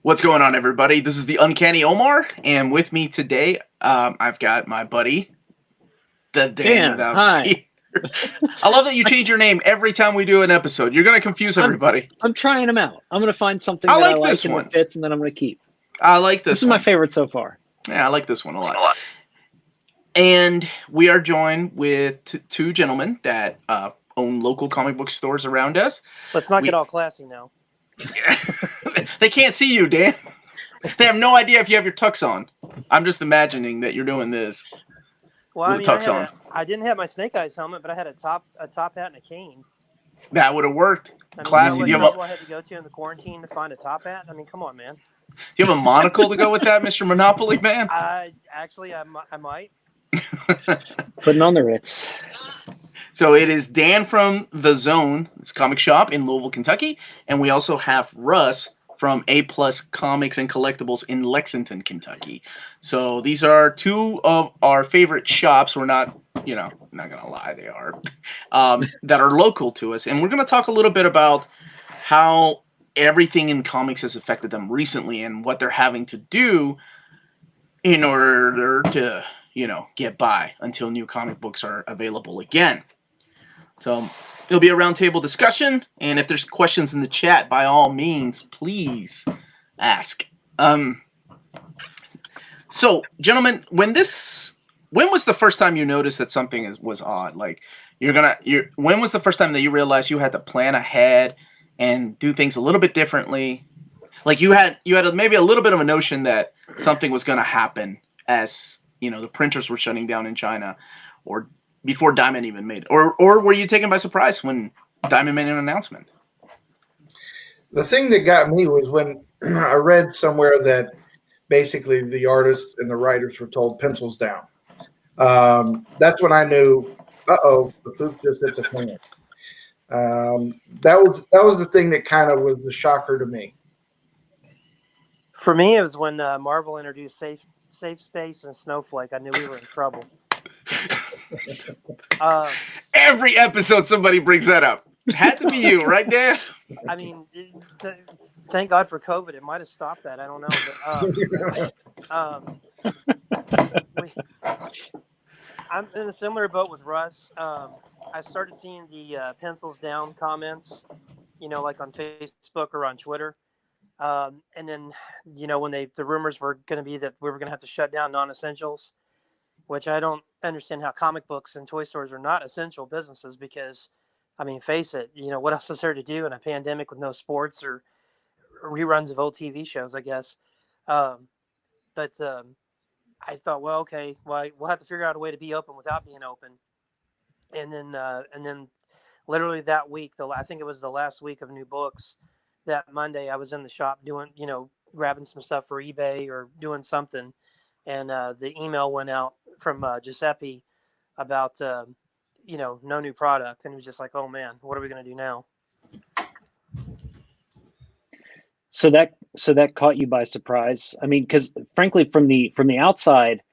What's going on, everybody? This is the Uncanny Omar, and with me today, I've got my buddy, the Dan without hi. fear. I love that you change your name every time we do an episode. You're going to confuse everybody. I'm trying them out. I'm going to find something I that like I like this and one. that fits, and then I'm going to keep. I like this This is one. my favorite so far. Yeah, I like this one a lot. And we are joined with two gentlemen that own local comic book stores around us. Let's not get all classy now. They can't see you, Dan. They have no idea if you have your tux on. I'm just imagining that you're doing this. Well, with the tux on. I didn't have my Snake Eyes helmet, but I had a top hat and a cane. That would have worked. I mean, Classy. You know what trouble I had to go to in the quarantine to find a top hat? I mean, come on, man. Do you have a monocle to go with that, Mr. Monopoly Man? I might. Putting on the Ritz. So it is Dan from The Zone, it's a comic shop in Louisville, Kentucky, and we also have Russ from A+ Comics and Collectibles in Lexington, Kentucky. So these are two of our favorite shops. We're not, not gonna lie, they are, that are local to us, and we're gonna talk a little bit about how everything in comics has affected them recently and what they're having to do in order to, get by until new comic books are available again. So it'll be a roundtable discussion, and if there's questions in the chat, by all means, please ask. So, gentlemen, when was the first time you noticed that something was odd? Like, when was the first time that you realized you had to plan ahead and do things a little bit differently? Like you had maybe a little bit of a notion that something was going to happen as, the printers were shutting down in China, or before Diamond even made it? Or were you taken by surprise when Diamond made an announcement? The thing that got me was when I read somewhere that basically the artists and the writers were told pencils down. That's when I knew, the poop just hit the fan. That was the thing that kind of was the shocker to me. For me, it was when Marvel introduced Safe Space and Snowflake. I knew we were in trouble. Every episode somebody brings that up. It had to be you, right, Dan? I mean, thank God for COVID. It might have stopped that. I don't know. I'm in a similar boat with Russ. I started seeing the pencils down comments, like on Facebook or on Twitter. And then, when the rumors were going to be that we were going to have to shut down non-essentials, which I don't understand how comic books and toy stores are not essential businesses because, I mean, face it, what else is there to do in a pandemic with no sports or reruns of old TV shows, I guess. But I thought, well, okay, we'll have to figure out a way to be open without being open. And then literally that week, I think it was the last week of new books, that Monday I was in the shop doing, grabbing some stuff for eBay or doing something. And the email went out from Giuseppe about, no new product. And he was just like, oh, man, what are we going to do now? So that caught you by surprise. I mean, because frankly, from the outside,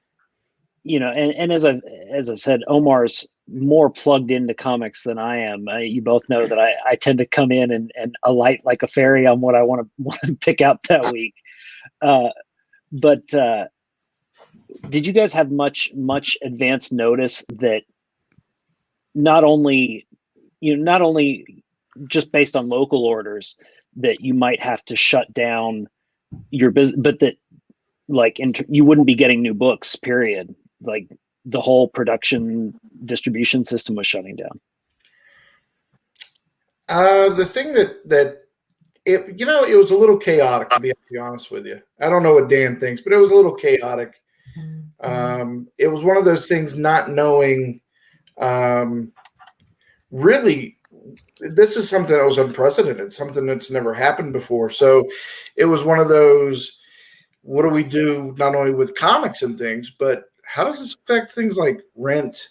and as I've said, Omar's more plugged into comics than I am. You both know that I tend to come in and alight like a fairy on what I want to pick out that week. But did you guys have much advance notice that not only just based on local orders that you might have to shut down your business, but that you wouldn't be getting new books, period. Like the whole production distribution system was shutting down. The thing that it was a little chaotic, to be honest with you. I don't know what Dan thinks, but it was a little chaotic. It was one of those things, not knowing, really, this is something that was unprecedented, something that's never happened before. So it was one of those, what do we do not only with comics and things, but how does this affect things like rent,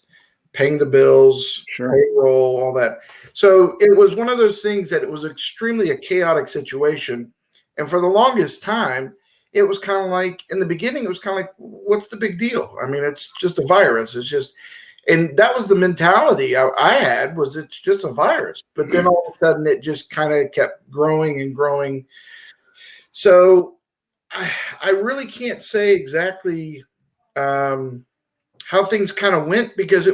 paying the bills, payroll, all that? So it was one of those things that it was extremely a chaotic situation. And for the longest time, it was kind of like, in the beginning, it was kind of like, what's the big deal? I mean, it's just a virus. It's just, And that was the mentality I had, was it's just a virus. But then all of a sudden it just kind of kept growing and growing. So I really can't say exactly how things kind of went, because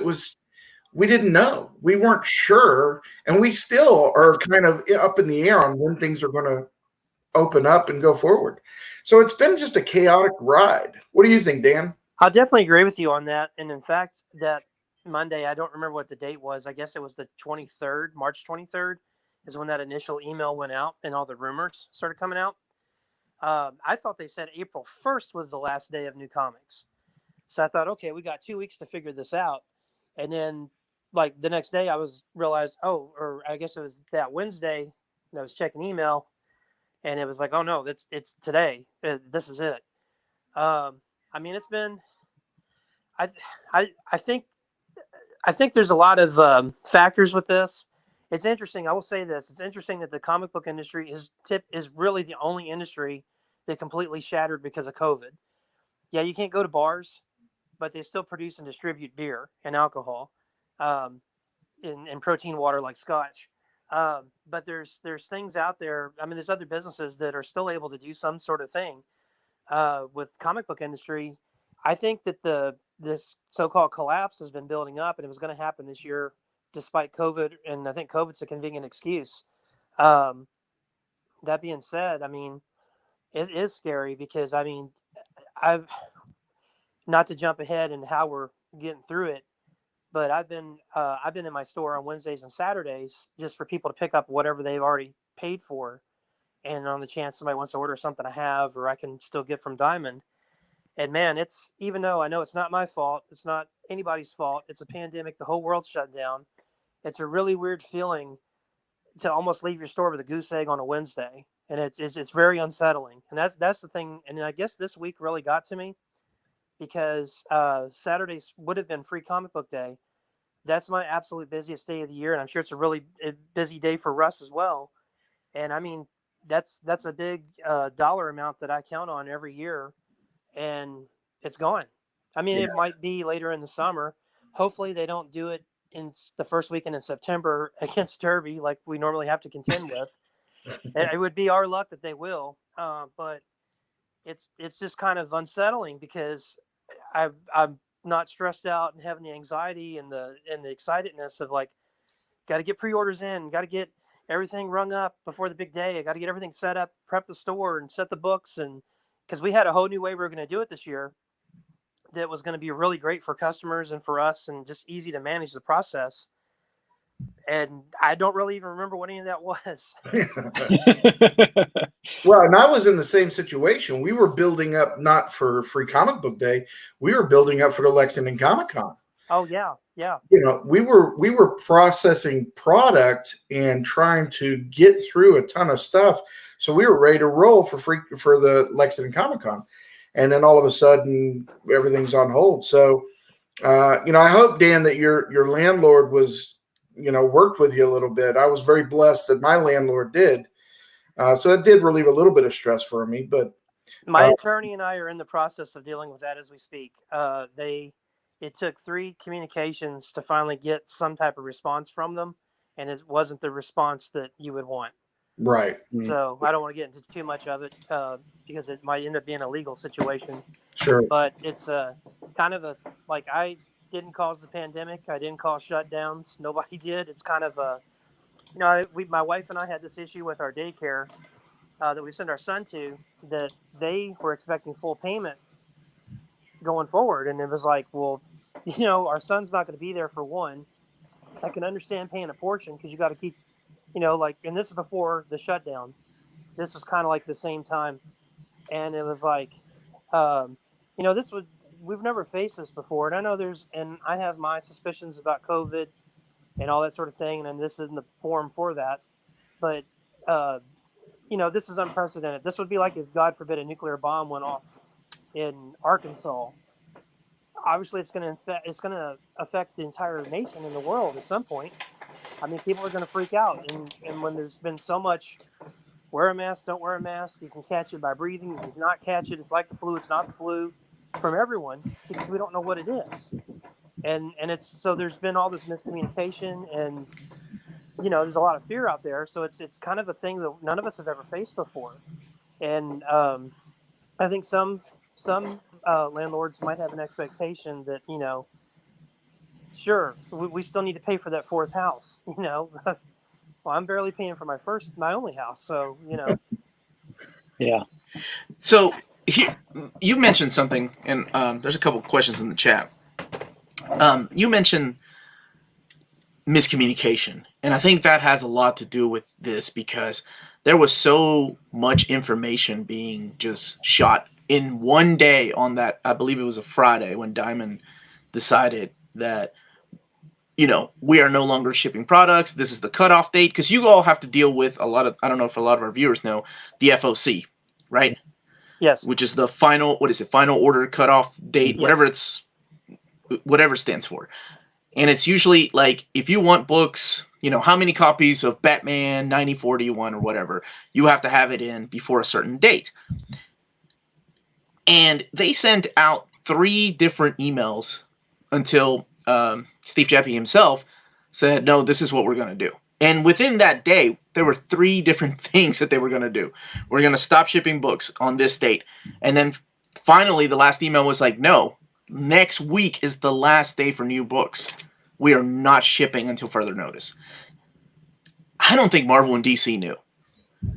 we didn't know. We weren't sure. And we still are kind of up in the air on when things are going to open up and go forward. So it's been just a chaotic ride. What do you think, Dan? I'll definitely agree with you on that. And in fact, that Monday, I don't remember what the date was. I guess it was the 23rd, March 23rd is when that initial email went out and all the rumors started coming out. I thought they said April 1st was the last day of new comics. So I thought, okay, we got 2 weeks to figure this out. And then like the next day I realized, or I guess it was that Wednesday I was checking email and it was like, oh no, it's today. This is it. I mean, it's been, I think there's a lot of factors with this. It's interesting. I will say this. It's interesting that the comic book industry is really the only industry that completely shattered because of COVID. Yeah, you can't go to bars, but they still produce and distribute beer and alcohol, and protein water like Scotch. But there's things out there. I mean, there's other businesses that are still able to do some sort of thing with comic book industry. I think that this so-called collapse has been building up, and it was going to happen this year, despite COVID. And I think COVID's a convenient excuse. That being said, I mean, it is scary because I mean, I've not to jump ahead in how we're getting through it, but I've been in my store on Wednesdays and Saturdays just for people to pick up whatever they've already paid for, and on the chance somebody wants to order something I have or I can still get from Diamond. And man, it's, even though I know it's not my fault, it's not anybody's fault, it's a pandemic, the whole world shut down. It's a really weird feeling to almost leave your store with a goose egg on a Wednesday, and it's very unsettling. And that's the thing. And I guess this week really got to me because Saturdays would have been Free Comic Book Day. That's my absolute busiest day of the year, and I'm sure it's a really busy day for Russ as well. And I mean, that's a big dollar amount that I count on every year, and it's gone. I mean, It might be later in the summer. Hopefully they don't do it in the first weekend in September against Derby like we normally have to contend with. It would be our luck that they will, but it's just kind of unsettling because I'm not stressed out and having the anxiety and the excitedness of like, got to get pre-orders in, got to get everything rung up before the big day. I got to get everything set up, prep the store and set the books. And because we had a whole new way we were going to do it this year that was going to be really great for customers and for us and just easy to manage the process. And I don't really even remember what any of that was. Well, and I was in the same situation. We were building up not for Free Comic Book Day. We were building up for the Lexington Comic Con. Oh yeah. Yeah. You know, we were processing product and trying to get through a ton of stuff. So we were ready to roll for the Lexington Comic Con. And then all of a sudden everything's on hold. So, I hope, Dan, that your landlord was, worked with you a little bit. I was very blessed that my landlord did. So it did relieve a little bit of stress for me, but my attorney and I are in the process of dealing with that as we speak. It took 3 communications to finally get some type of response from them, and it wasn't the response that you would want. Right. So I don't want to get into too much of it because it might end up being a legal situation. Sure. But it's kind of I didn't cause the pandemic. I didn't cause shutdowns. Nobody did. It's kind of my wife and I had this issue with our daycare that we send our son to, that they were expecting full payment going forward. And it was like, well, our son's not going to be there for one. I can understand paying a portion because you got to keep, and this is before the shutdown. This was kind of like the same time. And it was like, we've never faced this before. And I know and I have my suspicions about COVID and all that sort of thing. And this isn't the forum for that. But, this is unprecedented. This would be like if, God forbid, a nuclear bomb went off in Arkansas. Obviously, it's going to affect the entire nation and the world at some point. I mean, people are going to freak out. And when there's been so much, wear a mask, don't wear a mask, you can catch it by breathing, you can not catch it, it's like the flu, it's not the flu, from everyone, because we don't know what it is. and it's so there's been all this miscommunication, and there's a lot of fear out there. So it's kind of a thing that none of us have ever faced before, and I think some landlords might have an expectation that sure we still need to pay for that fourth house. Well, I'm barely paying for my only house, so Yeah. So here, you mentioned something, and there's a couple questions in the chat. You mentioned miscommunication, and I think that has a lot to do with this because there was so much information being just shot in one day on that. I believe it was a Friday when Diamond decided that we are no longer shipping products. This is the cutoff date because you all have to deal with a lot of, I don't know if a lot of our viewers know, the FOC, right? yes, Which is the final, what is it, final order cutoff date, yes. whatever it stands for. And it's usually like, if you want books, how many copies of Batman 94 do you want or whatever, you have to have it in before a certain date. And they sent out 3 different emails until Steve Jeppe himself said, no, this is what we're going to do. And within that day, there were 3 different things that they were going to do. We're going to stop shipping books on this date. And then finally, the last email was like, no, next week is the last day for new books. We are not shipping until further notice. I don't think Marvel and DC knew.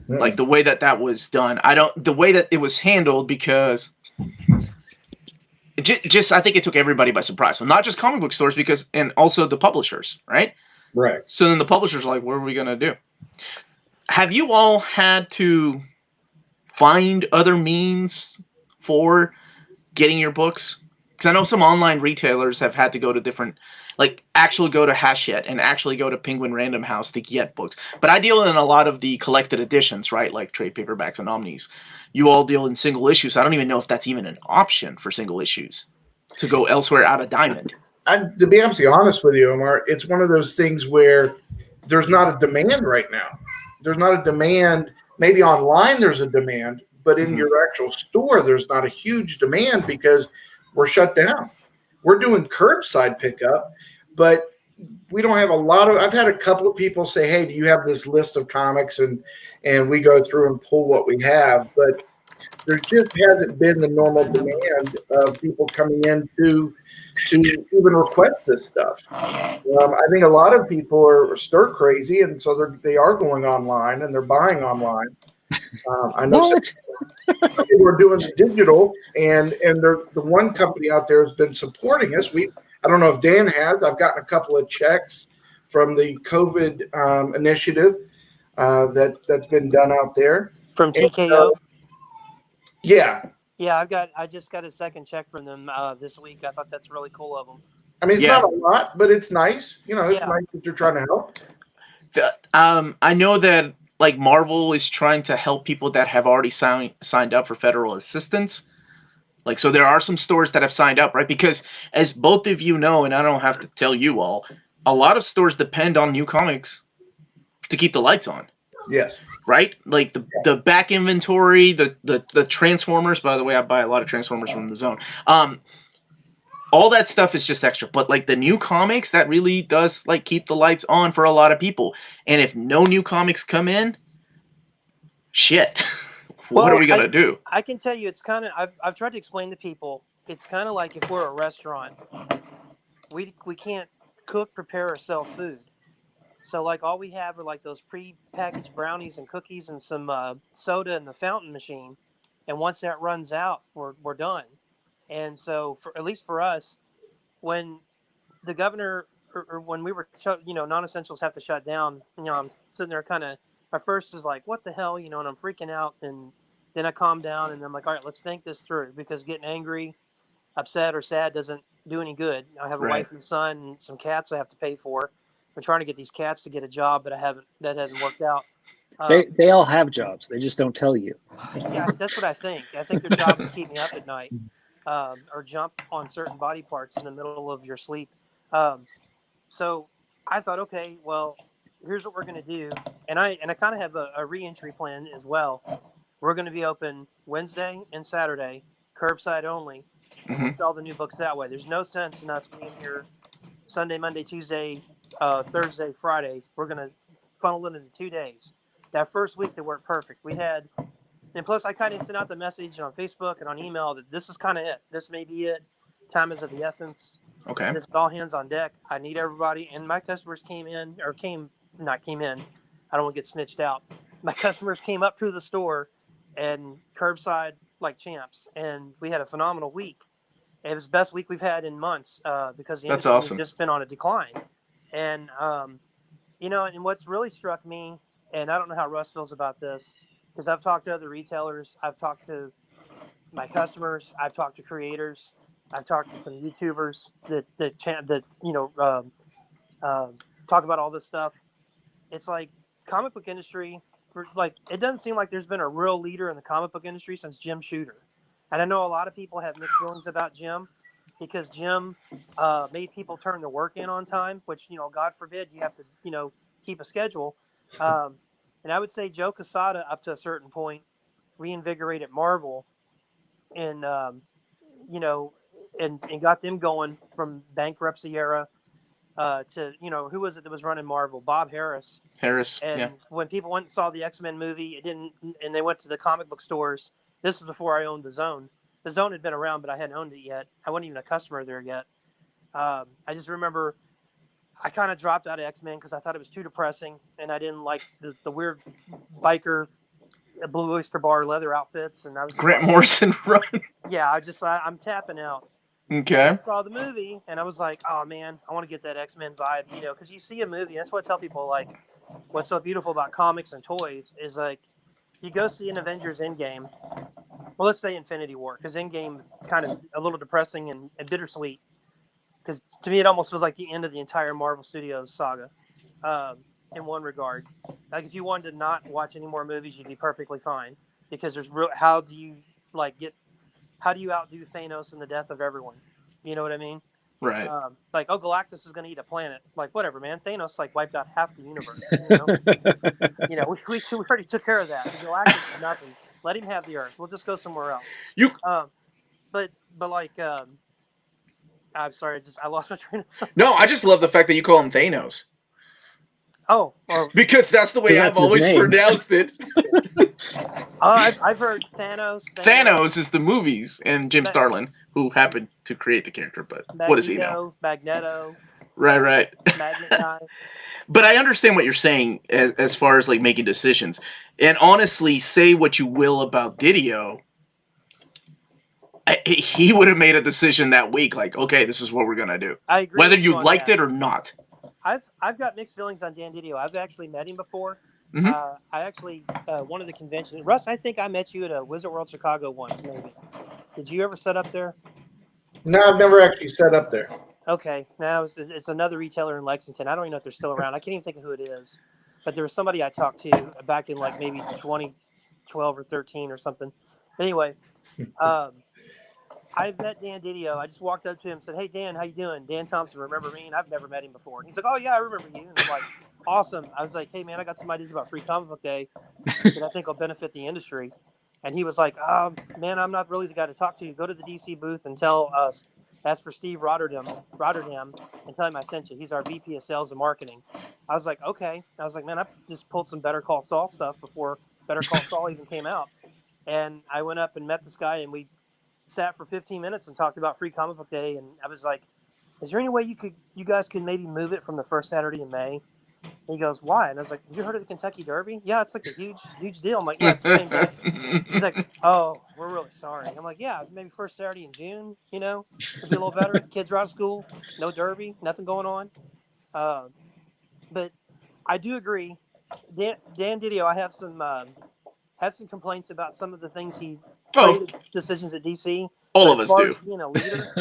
Like the way that was done. The way that it was handled, because I think it took everybody by surprise. So not just comic book stores, and also the publishers, right? Right. So then the publishers are like, what are we going to do? Have you all had to find other means for getting your books? Because I know some online retailers have had to go to different, actually go to Hachette and actually go to Penguin Random House to get books. But I deal in a lot of the collected editions, right? Like trade paperbacks and omnis. You all deal in single issues. I don't even know if that's even an option for single issues to go elsewhere out of Diamond. To be absolutely honest with you, Omar, it's one of those things where there's not a demand right now. There's not a demand. Maybe online there's a demand, but in your actual store, there's not a huge demand because we're shut down. We're doing curbside pickup, but we don't have a lot of. I've had a couple of people say, "Hey, do you have this list of comics?" And we go through and pull what we have, but there just hasn't been the normal demand of people coming in to even request this stuff. I think a lot of people are stir crazy, and so they are going online and they're buying online. I know some people are doing digital, and the one company out there has been supporting us. I don't know if Dan has. I've gotten a couple of checks from the COVID initiative that's been done out there From TKO. Yeah. Yeah, I just got a second check from them this week. I thought that's really cool of them. I mean, it's not a lot, but it's nice. It's nice that they're trying to help. I know that Marvel is trying to help people that have already signed up for federal assistance. So there are some stores that have signed up, right? Because as both of you know, and I don't have to tell you all, a lot of stores depend on new comics to keep the lights on. Yes. Right? The back inventory, the Transformers. By the way, I buy a lot of Transformers from the Zone. All that stuff is just extra. But the new comics, that really does keep the lights on for a lot of people. And if no new comics come in, shit. What are we gonna do? I can tell you, it's kind of. I've tried to explain to people. It's kind of like if we're a restaurant, we can't cook, prepare, or sell food. So all we have are those pre-packaged brownies and cookies and some soda in the fountain machine. And once that runs out, we're done. And so at least for us, when the governor or when we were, non-essentials have to shut down, I'm sitting there kind of, at first is like, what the hell, and I'm freaking out. And then I calm down and I'm like, all right, let's think this through, because getting angry, upset, or sad doesn't do any good. I have a wife and son and some cats I have to pay for. I'm trying to get these cats to get a job, but that hasn't worked out. They all have jobs. They just don't tell you. Yeah, that's what I think. I think their job is keep me up at night, or jump on certain body parts in the middle of your sleep. So I thought, okay, well, here's what we're going to do. And I kind of have a re-entry plan as well. We're going to be open Wednesday and Saturday, curbside only. and we'll sell the new books that way. There's no sense in us being here Sunday, Monday, Tuesday, Thursday, Friday. We're going to funnel it into 2 days. That first week that worked perfect. We had, and plus I kind of sent out the message on Facebook and on email that this is kind of it. This may be it. Time is of the essence. Okay. This is all hands on deck. I need everybody. And my customers came in. I don't want to get snitched out. My customers came up to the store and curbside like champs. And we had a phenomenal week. It was the best week we've had in months because the That's industry awesome. has just been on a decline. And, and what's really struck me, and I don't know how Russ feels about this, because I've talked to other retailers. I've talked to my customers. I've talked to creators. I've talked to some YouTubers that talk about all this stuff. It's like comic book industry, it doesn't seem like there's been a real leader in the comic book industry since Jim Shooter. And I know a lot of people have mixed feelings about Jim because Jim made people turn their work in on time, which, God forbid you have to, keep a schedule. And I would say Joe Quesada, up to a certain point, reinvigorated Marvel and, and got them going from bankruptcy era to, who was it that was running Marvel? Bob Harris. And when people went and saw the X-Men movie, and they went to the comic book stores. This was before I owned the Zone. The Zone had been around, but I hadn't owned it yet. I wasn't even a customer there yet. I just remember I kind of dropped out of X-Men because I thought it was too depressing, and I didn't like the weird biker Blue Oyster Bar leather outfits. And I was Grant Morrison run. Yeah, I'm tapping out. Okay. I saw the movie, and I was like, oh, man, I want to get that X-Men vibe, because you see a movie. That's what I tell people, like, what's so beautiful about comics and toys is, like, you go see an Avengers Endgame. Well, let's say Infinity War, because Endgame is kind of a little depressing and bittersweet. Because to me, it almost feels like the end of the entire Marvel Studios saga in one regard. Like, if you wanted to not watch any more movies, you'd be perfectly fine. Because how do you outdo Thanos in the death of everyone? You know what I mean? Right. Galactus is going to eat a planet. Like, whatever, man. Thanos, wiped out half the universe. We already took care of that. Galactus is nothing. Let him have the Earth. We'll just go somewhere else. I'm sorry. I lost my train of thought. No, I just love the fact that you call him Thanos. Oh, well, because that's the way I've always pronounced it. I've heard Thanos. Thanos is the movies, and Jim Starlin, who happened to create the character, but what does he know? Magneto. Right. Magnet guy. But I understand what you're saying as far as making decisions. And honestly, say what you will about DiDio, he would have made a decision that week, okay, this is what we're gonna do. I agree. Whether you liked it or not. I've got mixed feelings on Dan DiDio. I've actually met him before. Mm-hmm. I actually one of the conventions. Russ, I think I met you at a Wizard World Chicago once, maybe. Did you ever set up there? No, I've never actually set up there. Okay, now it's another retailer in Lexington. I don't even know if they're still around. I can't even think of who it is. But there was somebody I talked to back in maybe 2012 or 13 or something. But anyway, I met Dan DiDio. I just walked up to him and said, "Hey, Dan, how you doing? Dan Thompson, remember me?" And I've never met him before. And he's like, "Oh, yeah, I remember you." And I'm like, "Awesome." I was like, "Hey, man, I got some ideas about Free Comic Book Day that I think will benefit the industry." And he was like, "Man, I'm not really the guy to talk to. Go to the DC booth and ask for Steve Rotterdam, and tell him I sent you. He's our VP of Sales and Marketing." I was like, "Okay." I was like, "Man, I just pulled some Better Call Saul stuff before Better Call Saul even came out." And I went up and met this guy, and we sat for 15 minutes and talked about Free Comic Book Day. And I was like, "Is there any way you guys could maybe move it from the first Saturday in May?" And he goes, "Why?" And I was like, "Have you heard of the Kentucky Derby?" "Yeah, it's a huge deal." I'm like, "Yeah, it's the same day." He's like, "Oh, we're really sorry." I'm like, "Yeah, maybe first Saturday in June, it'd be a little better. Kids are out of school, no derby, nothing going on." But I do agree. Dan DiDio, I have some complaints about some of the things he created decisions at DC. All of us do. As being a leader,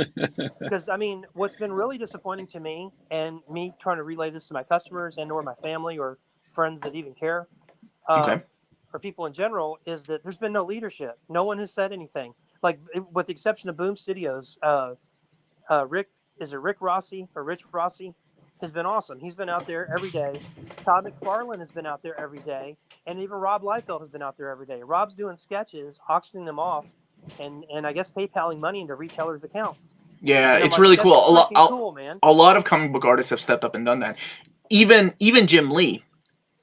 because what's been really disappointing to me, and me trying to relay this to my customers and/or my family or friends that even care, or people in general, is that there's been no leadership. No one has said anything. With the exception of Boom Studios, Rick Rossi or Rich Rossi has been awesome. He's been out there every day. Todd McFarlane has been out there every day. And even Rob Liefeld has been out there every day. Rob's doing sketches, auctioning them off and I guess PayPaling money into retailers' accounts. Yeah, And I'm it's like, really that's cool. freaking cool, man. A lot of comic book artists have stepped up and done that. Even Jim Lee,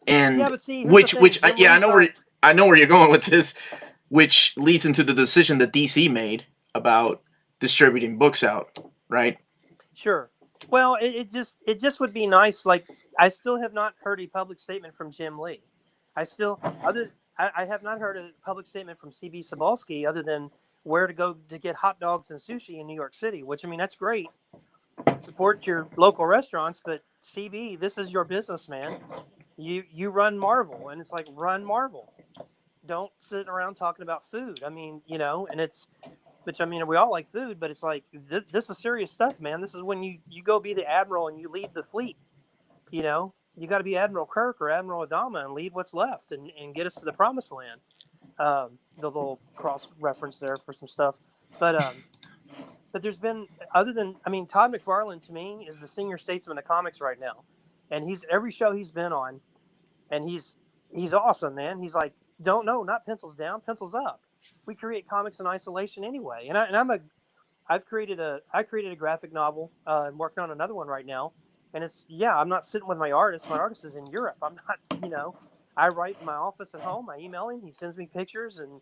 Yeah, and but see, here's the thing. Jim yeah, Lee's not, I know where you're going with this, which leads into the decision that DC made about distributing books out, right? sure. Well, it just would be nice. Like, I still have not heard a public statement from Jim Lee. I still I have not heard a public statement from CB Sobalski other than where to go to get hot dogs and sushi in New York City. Which, I mean, that's great. Support your local restaurants, but CB, this is your business, man. You run Marvel, and it's like, run Marvel. Don't sit around talking about food. I mean, and it's, which, I mean, we all like food, but it's like, this is serious stuff, man. This is when you go be the admiral and you lead the fleet. You got to be Admiral Kirk or Admiral Adama and lead what's left and get us to the promised land. The little cross reference there for some stuff, but there's been, other than, I mean, Todd McFarlane to me is the senior statesman of comics right now, and he's every show he's been on, and he's awesome, man. He's like, don't know, not pencils down, pencils up. We create comics in isolation anyway, and I created a graphic novel. I'm working on another one right now, and I'm not sitting with my artist. My artist is in Europe. I'm not, I write in my office at home. I email him. He sends me pictures and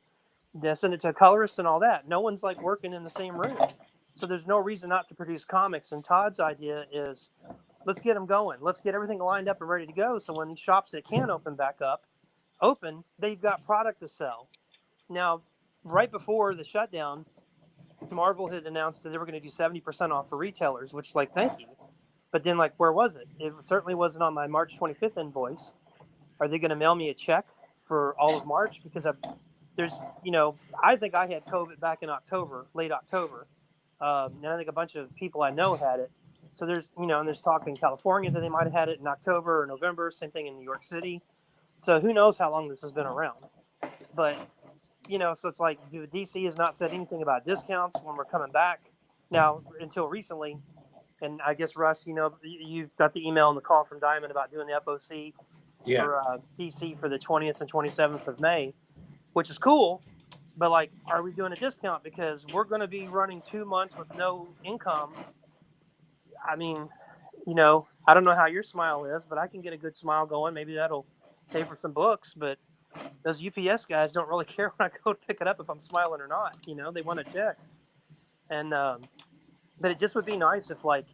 then send it to a colorist and all that. No one's like working in the same room, so there's no reason not to produce comics. And Todd's idea is, let's get them going. Let's get everything lined up and ready to go. So when these shops that can open back up open, they've got product to sell. Now, right before the shutdown, Marvel had announced that they were going to do 70% off for retailers, which, like, thank you. But then, like, where was it? It certainly wasn't on my March 25th invoice. Are they going to mail me a check for all of March? Because I think I had COVID back in October, late October. And I think a bunch of people I know had it. So there's, and there's talk in California that they might have had it in October or November, same thing in New York City. So who knows how long this has been around. But, so it's like, DC has not said anything about discounts when we're coming back. Now, until recently, and I guess, Russ, you got the email and the call from Diamond about doing the FOC for DC for the 20th and 27th of May, which is cool. But, like, are we doing a discount? Because we're going to be running 2 months with no income. I mean, I don't know how your smile is, but I can get a good smile going. Maybe that'll pay for some books. But those UPS guys don't really care when I go to pick it up if I'm smiling or not. They want to check. And but it just would be nice if, like,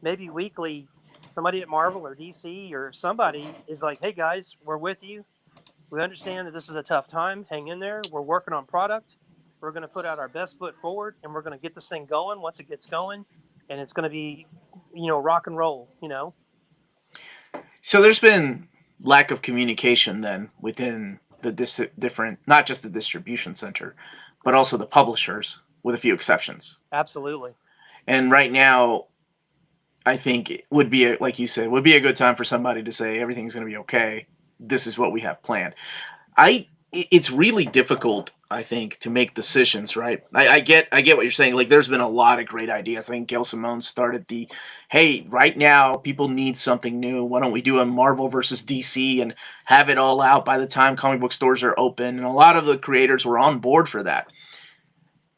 maybe weekly, somebody at Marvel or DC or somebody is like, hey, guys, we're with you. We understand that this is a tough time. Hang in there. We're working on product. We're going to put out our best foot forward, and we're going to get this thing going once it gets going. And it's going to be, rock and roll, So there's been lack of communication then within the different, not just the distribution center, but also the publishers, with a few exceptions. Absolutely. And right now, I think it would be, like you said, would be a good time for somebody to say everything's going to be okay. This is what we have planned. It's really difficult, I think, to make decisions, right? I get what you're saying. Like, there's been a lot of great ideas. I think Gail Simone started hey, right now people need something new. Why don't we do a Marvel versus DC and have it all out by the time comic book stores are open? And a lot of the creators were on board for that.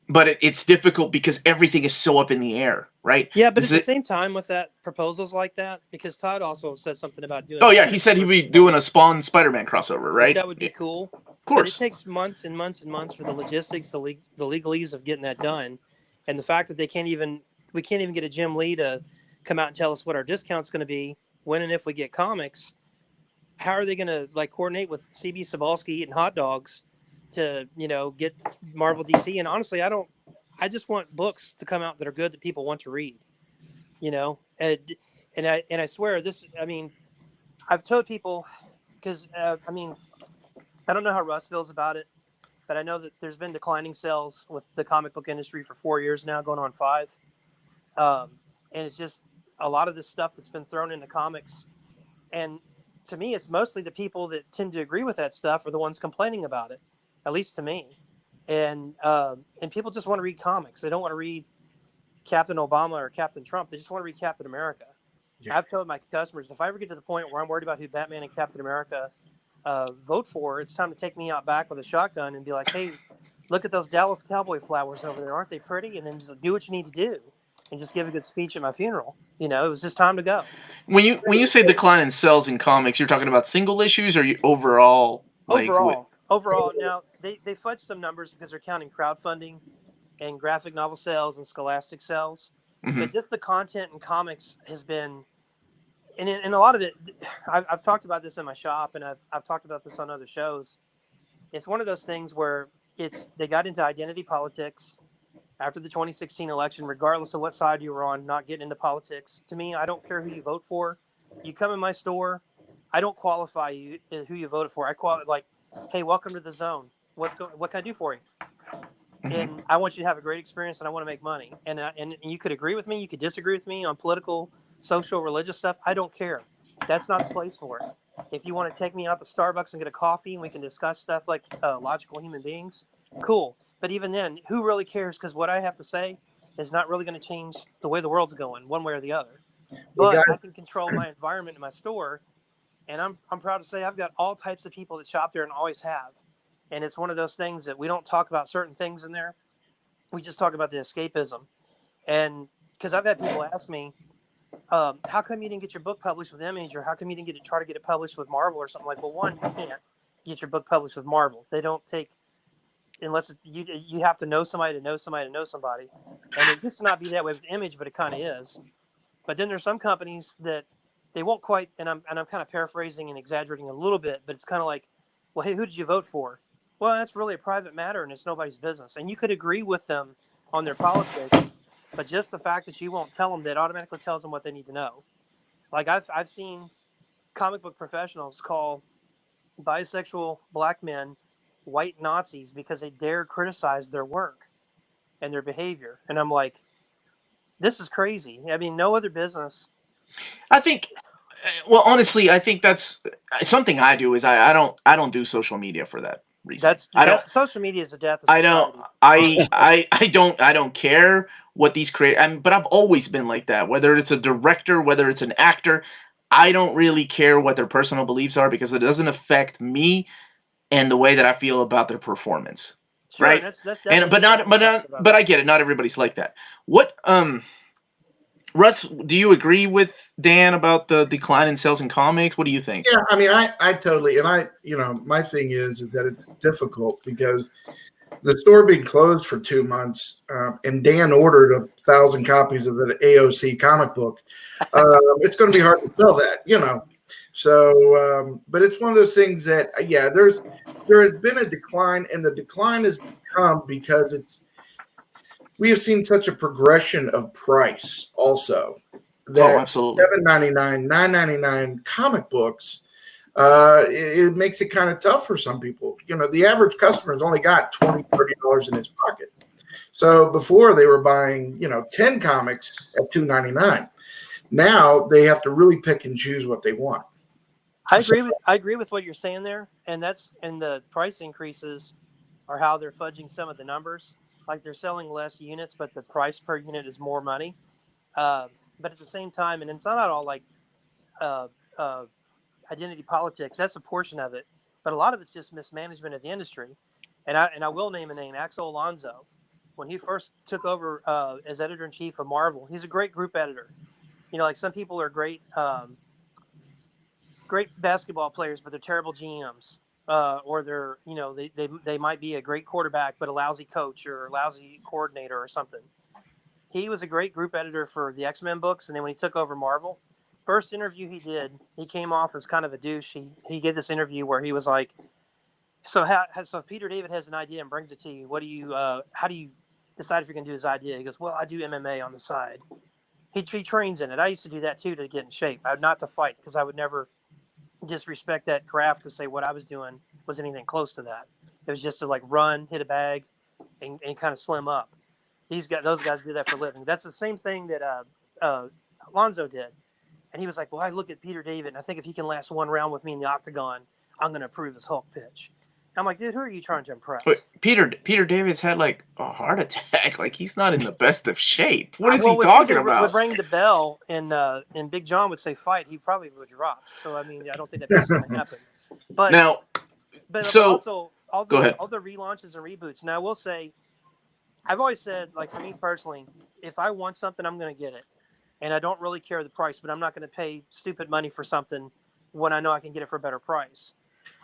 But it's difficult because everything is so up in the air, right? Yeah, but at the same time with that, proposals like that, because Todd also said something about doing... Oh, yeah, he said he'd be doing a Spawn Spider-Man crossover, right? That would be cool. Of course. But it takes months and months and months for the logistics, the legalese of getting that done. And the fact that we can't even get a Jim Lee to come out and tell us what our discount's going to be when and if we get comics. How are they going to, like, coordinate with CB Sobalski eating hot dogs to, get Marvel DC? And honestly, I just want books to come out that are good, that people want to read, and I swear this, I mean, I've told people, because, I don't know how Russ feels about it, but I know that there's been declining sales with the comic book industry for 4 years now, going on 5. And it's just a lot of this stuff that's been thrown into comics. And to me, it's mostly the people that tend to agree with that stuff are the ones complaining about it, at least to me. And people just want to read comics. They don't want to read Captain Obama or Captain Trump. They just want to read Captain America. Yeah. I've told my customers, if I ever get to the point where I'm worried about who Batman and Captain America vote for, it's time to take me out back with a shotgun and be like, hey, look at those Dallas Cowboy flowers over there. Aren't they pretty? And then just do what you need to do and just give a good speech at my funeral. It was just time to go. When you say decline in sales in comics, you're talking about single issues or overall? Overall. Now they fudge some numbers because they're counting crowdfunding and graphic novel sales and scholastic sales. Mm-hmm. But just the content in comics has been, and a lot of it, I've talked about this in my shop, and I've talked about this on other shows. It's one of those things where they got into identity politics after the 2016 election, regardless of what side you were on, not getting into politics. To me, I don't care who you vote for. You come in my store, I don't qualify you who you voted for. I qualify hey, welcome to the zone. What can I do for you? Mm-hmm. And I want you to have a great experience, and I want to make money. And you could agree with me, you could disagree with me on political, social, religious stuff. I don't care. That's not the place for it. If you want to take me out to Starbucks and get a coffee and we can discuss stuff like logical human beings, cool. But even then, who really cares? Because what I have to say is not really going to change the way the world's going, one way or the other. But I can control my environment in my store, and I'm proud to say I've got all types of people that shop there and always have. And it's one of those things that we don't talk about certain things in there. We just talk about the escapism. And because I've had people ask me, how come you didn't get your book published with Image, or how come you didn't try to get it published with Marvel or something? Like, well, one, you can't get your book published with Marvel. They don't take, unless you have to know somebody to know somebody to know somebody. And it used to not be that way with Image, but it kind of is. But then there's some companies that they won't quite, and I'm kind of paraphrasing and exaggerating a little bit, but it's kind of like, well, hey, who did you vote for? Well, that's really a private matter, and it's nobody's business. And you could agree with them on their politics, but just the fact that you won't tell them, that automatically tells them what they need to know. Like I've seen comic book professionals call bisexual black men white Nazis because they dare criticize their work and their behavior. And I'm like, this is crazy. I mean, no other business. I think, well, honestly, I think that's something I do is I don't do social media for that reason. Social media is the death of society. I don't care what these create. But I've always been like that. Whether it's a director, whether it's an actor, I don't really care what their personal beliefs are because it doesn't affect me and the way that I feel about their performance. Sure, right? But I get it. Not everybody's like that. What Russ, do you agree with Dan about the decline in sales in comics? What do you think? Yeah, I mean, I totally, and my thing is that it's difficult because the store being closed for 2 months, and Dan ordered 1,000 copies of the AOC comic book. It's going to be hard to sell that, So, but it's one of those things that, there has been a decline, and the decline has come because we have seen such a progression of price also that absolutely. $7.99, $9.99 comic books, it makes it kind of tough for some people. The average customer's only got $20, $30 in his pocket. So before they were buying, 10 comics at $2.99. Now they have to really pick and choose what they want. I agree with what you're saying there, and the price increases are how they're fudging some of the numbers. Like they're selling less units, but the price per unit is more money. But at the same time, and it's not all like identity politics. That's a portion of it, but a lot of it's just mismanagement of the industry. And I will name a name, Axel Alonso. When he first took over as editor-in-chief of Marvel, he's a great group editor. Like some people are great basketball players, but they're terrible GMs. Or they're, they might be a great quarterback, but a lousy coach or a lousy coordinator or something. He was a great group editor for the X-Men books. And then when he took over Marvel, first interview he did, he came off as kind of a douche. He gave this interview where he was like, so if Peter David has an idea and brings it to you, how do you decide if you're going to do his idea? He goes, well, I do MMA on the side. He trains in it. I used to do that too, to get in shape. Not to fight, because I would never disrespect that craft to say what I was doing was anything close to that. It was just to run, hit a bag, and kind of slim up. Those guys do that for a living. That's the same thing that Alonzo did. And he was like, well, I look at Peter David, and I think if he can last one round with me in the octagon, I'm going to approve his Hulk pitch. I'm like, dude, who are you trying to impress? But Peter David's had a heart attack. He's not in the best of shape. What is he talking about? Would ring the bell, and Big John would say fight. He probably would drop. So I mean, I don't think that's going to happen. But now, also Go ahead. all the relaunches and reboots. And I will say, I've always said, like, for me personally, if I want something, I'm going to get it. And I don't really care the price, but I'm not going to pay stupid money for something when I know I can get it for a better price.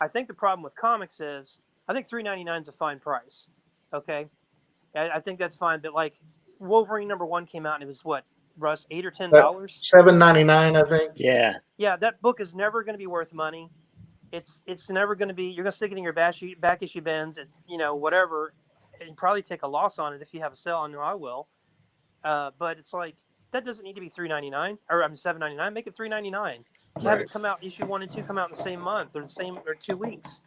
I think the problem with comics is, I think $3.99 is a fine price. Okay. I think that's fine. But like Wolverine #1 came out and it was what, Russ, $8 or $10? $7.99, I think. Yeah. Yeah. That book is never going to be worth money. It's never going to be, you're going to stick it in your back issue bins and, whatever, and probably take a loss on it if you have a sale. I know I will. But it's like, that doesn't need to be $3.99 or $7.99. Make it $3.99. Have it come out, issue 1 and 2 come out in the same month or 2 weeks,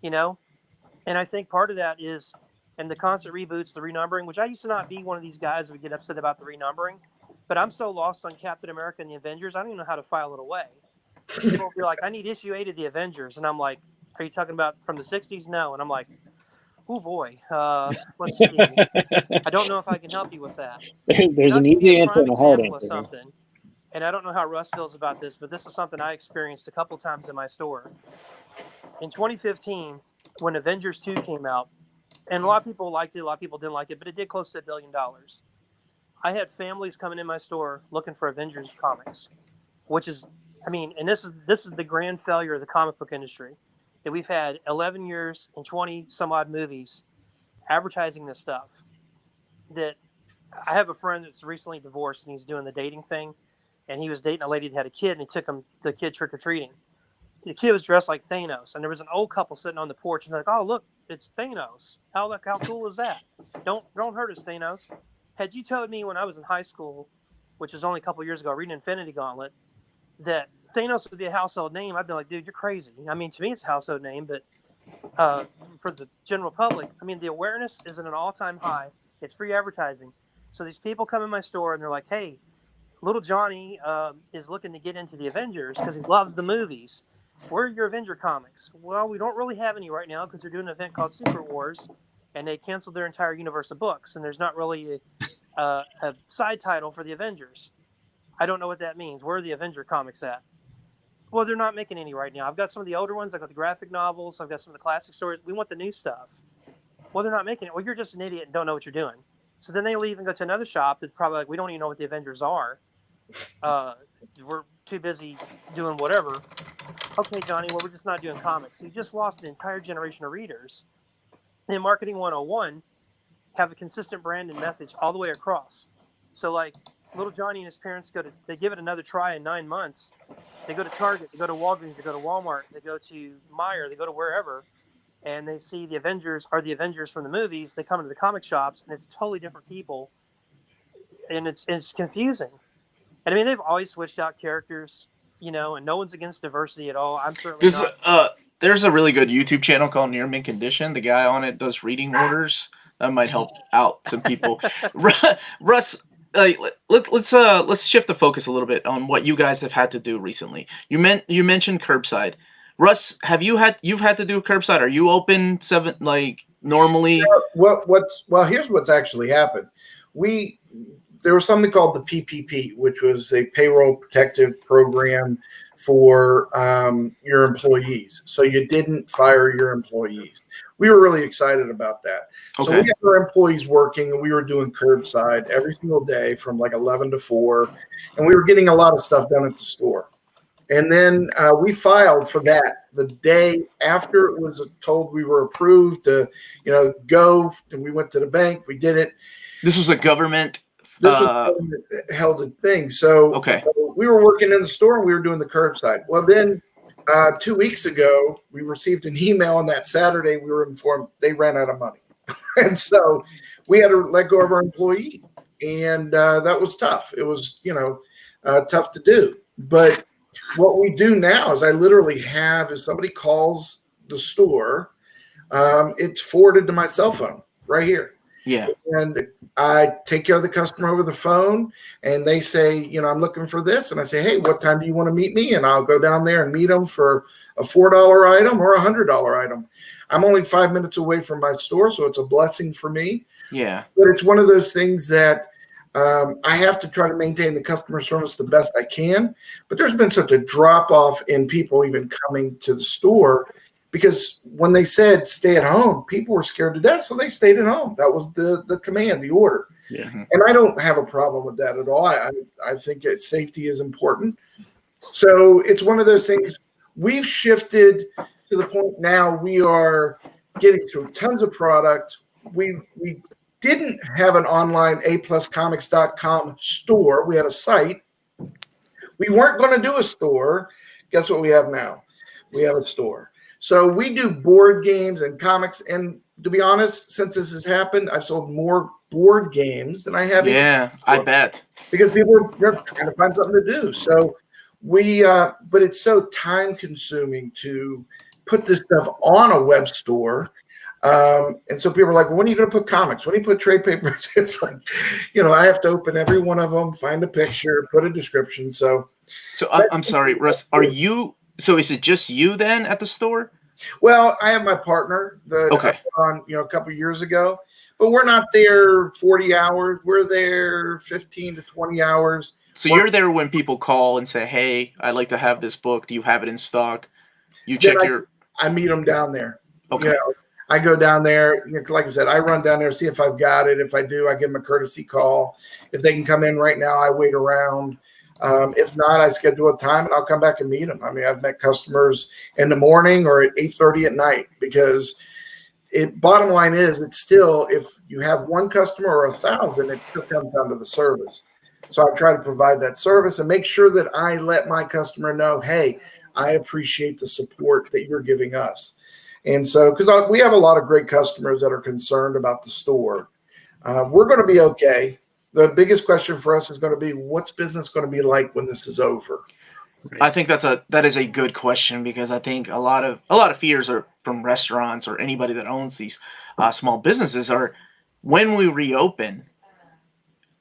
And I think part of that is, and the constant reboots, the renumbering, which I used to not be one of these guys who would get upset about the renumbering, but I'm so lost on Captain America and the Avengers, I don't even know how to file it away. People will be like, I need issue 8 of the Avengers. And I'm like, are you talking about from the 60s? No. And I'm like, oh boy, let's see. I don't know if I can help you with that. There's an easy answer and a hard answer. Something. And I don't know how Russ feels about this, but this is something I experienced a couple times in my store. In 2015, when Avengers 2 came out, and a lot of people liked it, a lot of people didn't like it, but it did close to $1 billion. I had families coming in my store looking for Avengers comics, which is, and this is the grand failure of the comic book industry. That we've had 11 years and 20 some odd movies advertising this stuff. That I have a friend that's recently divorced and he's doing the dating thing. And he was dating a lady that had a kid, and he took the kid trick-or-treating. The kid was dressed like Thanos, and there was an old couple sitting on the porch, and they're like, oh, look, it's Thanos. How cool is that? Don't hurt us, Thanos. Had you told me when I was in high school, which was only a couple years ago, reading Infinity Gauntlet, that Thanos would be a household name, I'd be like, dude, you're crazy. To me, it's a household name, but for the general public, the awareness is at an all-time high. It's free advertising. So these people come in my store, and they're like, hey, little Johnny is looking to get into the Avengers because he loves the movies. Where are your Avenger comics? Well, we don't really have any right now because they're doing an event called Secret Wars, and they canceled their entire universe of books, and there's not really a side title for the Avengers. I don't know what that means. Where are the Avenger comics at? Well, they're not making any right now. I've got some of the older ones. I've got the graphic novels. I've got some of the classic stories. We want the new stuff. Well, they're not making it. Well, you're just an idiot and don't know what you're doing. So then they leave and go to another shop that's probably like, we don't even know what the Avengers are. We're too busy doing whatever. Okay, Johnny, well, we're just not doing comics. So you just lost an entire generation of readers. In Marketing 101, have a consistent brand and message all the way across. So like little Johnny and his parents they give it another try in 9 months. They go to Target, they go to Walgreens, they go to Walmart, they go to Meijer, they go to wherever, and they see the Avengers are the Avengers from the movies. They come into the comic shops, and it's totally different people, and it's confusing. And they've always switched out characters, and no one's against diversity at all. I'm certainly not. There's a really good YouTube channel called Near Mint Condition. The guy on it does reading orders. That might help out some people. Russ, let's shift the focus a little bit on what you guys have had to do recently. You mentioned curbside. Russ, you've had to do curbside? Are you open normally? Well, here's what's actually happened. There was something called the PPP, which was a payroll protective program for your employees. So you didn't fire your employees. We were really excited about that. Okay. So we had our employees working, and we were doing curbside every single day from like 11 to 4, and we were getting a lot of stuff done at the store. And then we filed for that the day after it was told we were approved to, go. And we went to the bank. We did it. This was a government held thing. So, okay. So we were working in the store, and we were doing the curbside. Well, then 2 weeks ago, we received an email on that Saturday. We were informed they ran out of money. And so we had to let go of our employee. And that was tough. It was, tough to do. But what we do now is I literally have, if somebody calls the store, it's forwarded to my cell phone right here. Yeah. And I take care of the customer over the phone, and they say, I'm looking for this. And I say, hey, what time do you want to meet me? And I'll go down there and meet them for a $4 item or a $100 item. I'm only 5 minutes away from my store, so it's a blessing for me. Yeah. But it's one of those things that I have to try to maintain the customer service the best I can. But there's been such a drop off in people even coming to the store because when they said stay at home, people were scared to death, so they stayed at home. That was the command, the order. Yeah. And I don't have a problem with that at all. I think safety is important. So it's one of those things. We've shifted to the point now we are getting through tons of product. We didn't have an online apluscomics.com store. We had a site. We weren't going to do a store. Guess what we have now? We have a store. So we do board games and comics. And to be honest, since this has happened, I've sold more board games than I have. Yeah, I bet. Because people are trying to find something to do. So but it's so time consuming to put this stuff on a web store. And so people are like, well, when are you going to put comics? When do you put trade papers? It's like, I have to open every one of them, find a picture, put a description. So I'm sorry, Russ, so is it just you then at the store? Well, I have my partner that I put on, a couple of years ago, but we're not there 40 hours. We're there 15 to 20 hours. So you're there when people call and say, hey, I'd like to have this book. Do you have it in stock? You check I meet them down there. Okay. I go down there. Like I said, I run down there, see if I've got it. If I do, I give them a courtesy call. If they can come in right now, I wait around. If not, I schedule a time and I'll come back and meet them. I mean, I've met customers in the morning or at 8:30 at night because bottom line is it's still, if you have one customer or 1,000, it still comes down to the service. So I try to provide that service and make sure that I let my customer know, hey, I appreciate the support that you're giving us. And so, because we have a lot of great customers that are concerned about the store, we're going to be okay. The biggest question for us is going to be, what's business going to be like when this is over? Right. I think that is a good question, because I think a lot of fears are from restaurants or anybody that owns these small businesses are, when we reopen,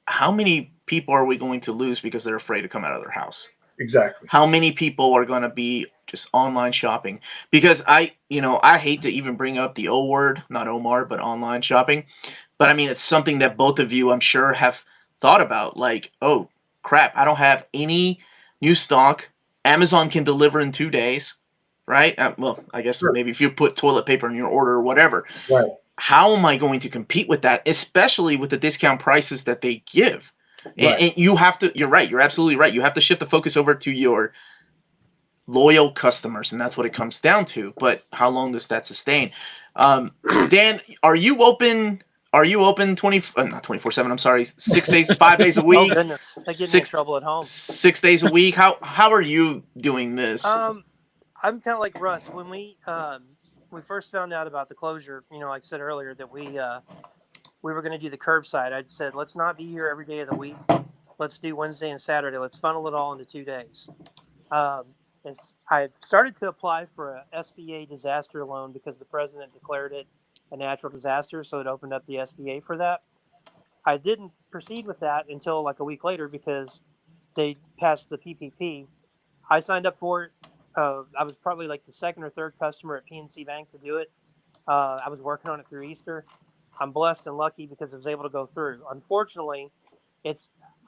how many people are we going to lose because they're afraid to come out of their house? Exactly. How many people are going to be just online shopping? Because I hate to even bring up the O word, not Omar, but online shopping. But I mean, it's something that both of you, I'm sure, have thought about. Like, oh, crap, I don't have any new stock. Amazon can deliver in 2 days, right? Well, I guess maybe if you put toilet paper in your order or whatever. Right. How am I going to compete with that, especially with the discount prices that they give? Right. And you have to, you're right, you're absolutely right. You have to shift the focus over to your loyal customers, and that's what it comes down to. But how long does that sustain? Dan, are you open not 24/7, I'm sorry, 6 days, 5 days a week? Oh goodness, that gets me in trouble at home. 6 days a week. How are you doing this? I'm kind of like Russ. When we first found out about the closure, like I said earlier, that we were going to do the curbside. I said, let's not be here every day of the week. Let's do Wednesday and Saturday. Let's funnel it all into 2 days. I started to apply for a SBA disaster loan because the president declared it a natural disaster, so it opened up the SBA for that. I didn't proceed with that until like a week later because they passed the PPP. I signed up for it. I was probably like the second or third customer at PNC Bank to do it. I was working on it through Easter. I'm blessed and lucky because I was able to go through. Unfortunately,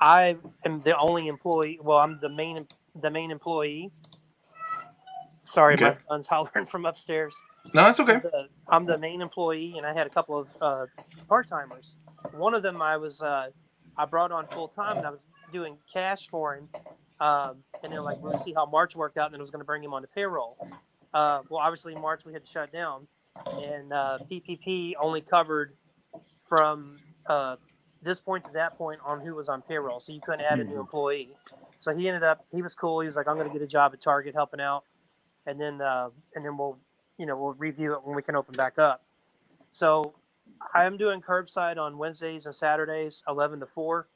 I am the only employee. Well, I'm the main employee. Sorry, Okay. My son's hollering from upstairs. No, that's okay. I'm the main employee, and I had a couple of part-timers. One of them I brought on full-time, and I was doing cash for him. And then we'll see how March worked out, and then I was going to bring him onto payroll. Well, obviously in March we had to shut down, and PPP only covered from this point to that point on who was on payroll, so you couldn't add a new employee. So he was cool. He was like, I'm going to get a job at Target helping out, and then we'll review it when we can open back up. So I'm doing curbside on Wednesdays and Saturdays, 11 to 4.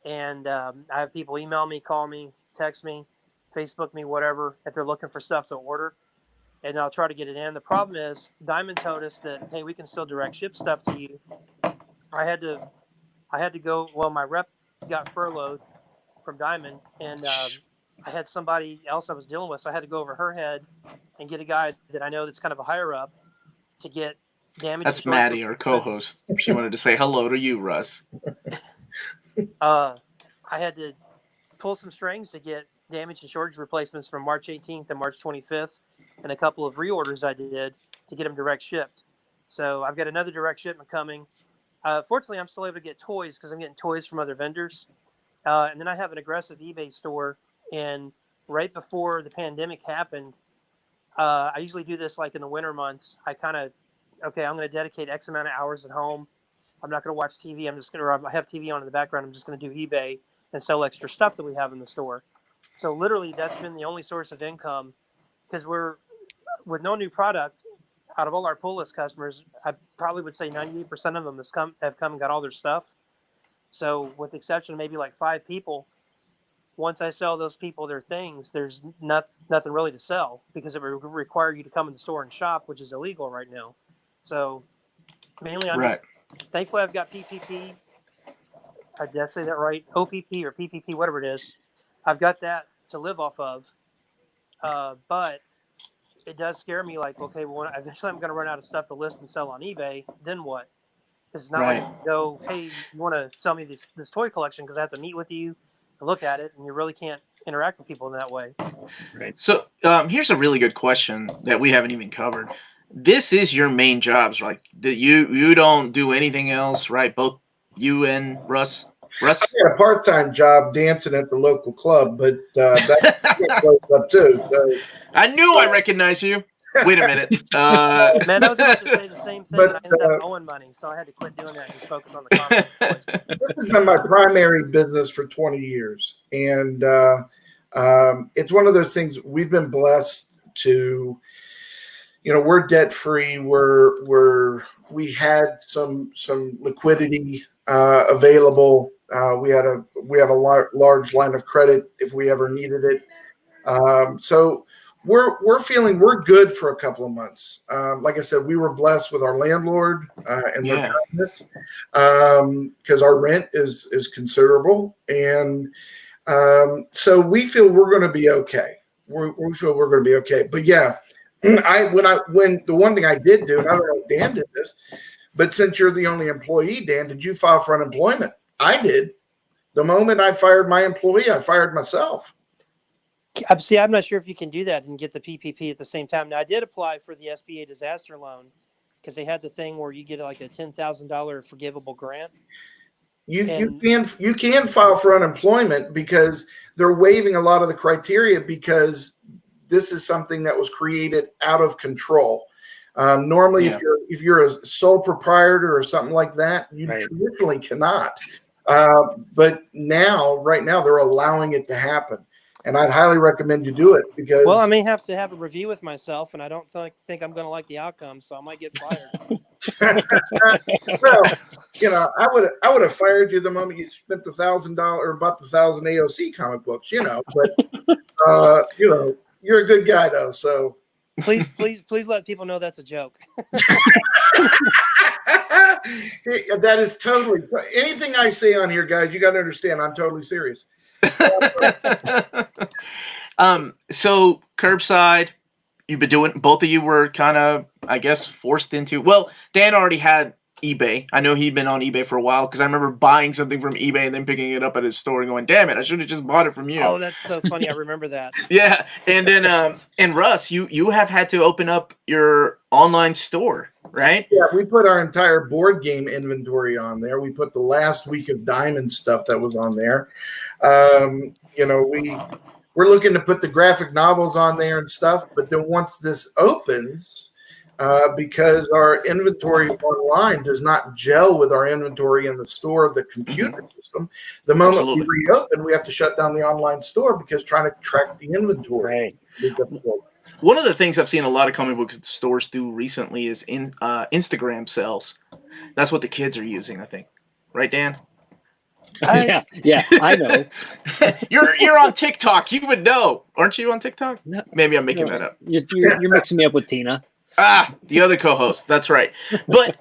And I have people email me, call me, text me, Facebook me, whatever, if they're looking for stuff to order. And I'll try to get it in. The problem is Diamond told us that, hey, we can still direct ship stuff to you. I had to go, well, my rep got furloughed from Diamond, and I had somebody else I was dealing with, so I had to go over her head and get a guy that I know that's kind of a higher up to get damage. That's Maddie, our co-host. She wanted to say hello to you, Russ. I had to pull some strings to get damage and shortage replacements from March 18th and March 25th. and a couple of reorders I did to get them direct shipped. So I've got another direct shipment coming. Fortunately, I'm still able to get toys because I'm getting toys from other vendors. And then I have an aggressive eBay store. And right before the pandemic happened, I usually do this like in the winter months. I'm going to dedicate X amount of hours at home. I'm not going to watch TV. I have TV on in the background. I'm just going to do eBay and sell extra stuff that we have in the store. So literally that's been the only source of income, because with no new product, out of all our pull list customers, I probably would say 98% of them have come and got all their stuff. So with the exception of maybe like 5 people, once I sell those people their things, there's nothing really to sell, because it would require you to come in the store and shop, which is illegal right now. So mainly thankfully I've got PPP. Did I say that right? OPP or PPP, whatever it is. I've got that to live off of. But it does scare me, like, okay, well, eventually I'm going to run out of stuff to list and sell on eBay. Then what? It's not like you go, hey, you want to sell me this toy collection, because I have to meet with you and look at it, and you really can't interact with people in that way. Right. So here's a really good question that we haven't even covered. This is your main jobs, right? That you don't do anything else, right? Both you and Russ. I had a part-time job dancing at the local club, but that goes up too. So. I knew I recognized you. Wait a minute. Man, I was about to say the same thing, and I ended up owing money, so I had to quit doing that and just focus on the comics. This has been my primary business for 20 years, and it's one of those things we've been blessed to. We're debt free. We had some liquidity available. We have a large line of credit if we ever needed it. So we're feeling we're good for a couple of months. Like I said, we were blessed with our landlord and their kindness, because our rent is considerable, and so we feel we're going to be okay. We feel we're going to be okay. But yeah. When the one thing I did do, and I don't know if Dan did this, but since you're the only employee, Dan, did you file for unemployment? I did. The moment I fired my employee, I fired myself. See, I'm not sure if you can do that and get the PPP at the same time. Now, I did apply for the SBA disaster loan, because they had the thing where you get like a $10,000 forgivable grant. You can file for unemployment, because they're waiving a lot of the criteria, because this is something that was created out of control. Normally, if you're a sole proprietor or something like that, you traditionally cannot. But right now, they're allowing it to happen, and I'd highly recommend you do it, because. Well, I may have to have a review with myself, and I don't think I'm going to like the outcome, so I might get fired. Well, I would have fired you the moment you spent the $1,000 or bought the 1,000 AOC comic books. But you're a good guy, though. So please let people know that's a joke. That is totally anything I say on here, guys. You got to understand, I'm totally serious. So curbside, you've been doing. Both of you were kind of, I guess, forced into. Well, Dan already had eBay. I know he'd been on eBay for a while, because I remember buying something from eBay and then picking it up at his store and going, "Damn it, I should have just bought it from you." Oh, that's so funny. I remember that. Yeah, and then and Russ, you have had to open up your online store, right? Yeah, we put our entire board game inventory on there. We put the last week of Diamond stuff that was on there. We're looking to put the graphic novels on there and stuff, but then once this opens. Because our inventory online does not gel with our inventory in the store of the computer system. The moment we reopen, we have to shut down the online store, because trying to track the inventory is difficult. One of the things I've seen a lot of comic book stores do recently is in Instagram sales. That's what the kids are using, I think. Right, Dan? Yeah, I know. You're on TikTok. You would know. Aren't you on TikTok? No, maybe I'm making that up. You're mixing me up with Tina. The other co-host. That's right. But,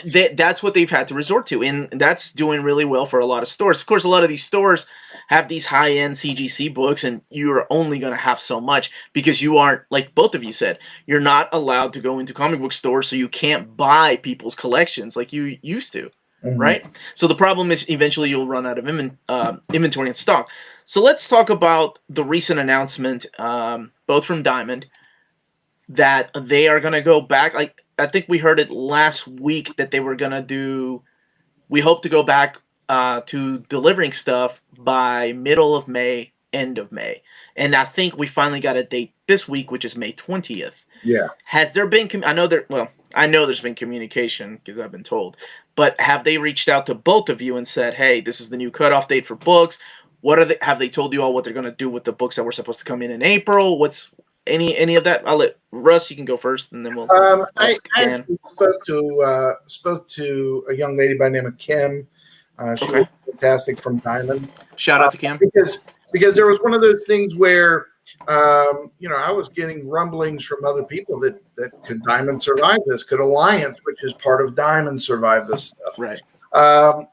that's what they've had to resort to. And that's doing really well for a lot of stores. Of course, a lot of these stores have these high-end CGC books, and you're only going to have so much, because you aren't, like both of you said, you're not allowed to go into comic book stores, so you can't buy people's collections like you used to. Mm-hmm. Right? So the problem is eventually you'll run out of inventory and stock. So let's talk about the recent announcement, both from Diamond. that they are going to go back. Like, I think we heard it last week that they were going to do. We hope to go back to delivering stuff by middle of May, end of May. And I think we finally got a date this week, which is May 20th. Yeah. Has there been, I know there's been communication because I've been told, but have they reached out to both of you and said, hey, this is the new cutoff date for books? Have they told you all what they're going to do with the books that were supposed to come in April? What's any of that? I'll let Russ, you can go first, and then we'll I ask Dan. actually spoke to a young lady by the name of Kim. She was fantastic from Diamond. Shout out to Kim. Because there was one of those things where I was getting rumblings from other people that could Diamond survive this? Could Alliance, which is part of Diamond, survive this stuff? Right.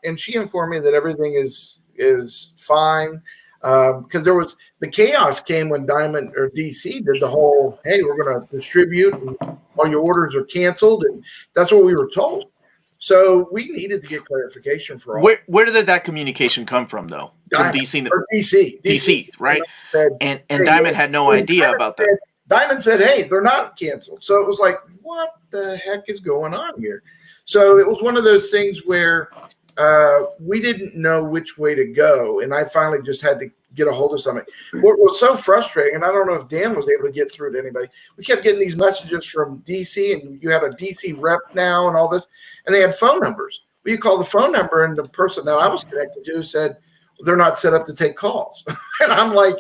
And she informed me that everything is fine. Because there was the chaos came when Diamond or DC did the whole, hey, we're going to distribute and all your orders are canceled. And that's what we were told. So we needed to get clarification for all. Where did that communication come from, though? Diamond, from DC, or DC, right? Said, and Diamond had no idea about that. Diamond said, hey, they're not canceled. So it was like, what the heck is going on here? So it was one of those things where we didn't know which way to go. And I finally just had to get a hold of somebody. What was so frustrating, and I don't know if Dan was able to get through to anybody, we kept getting these messages from DC, and you have a DC rep now and all this, and they had phone numbers. We call the phone number, and the person that I was connected to said, they're not set up to take calls. And I'm like,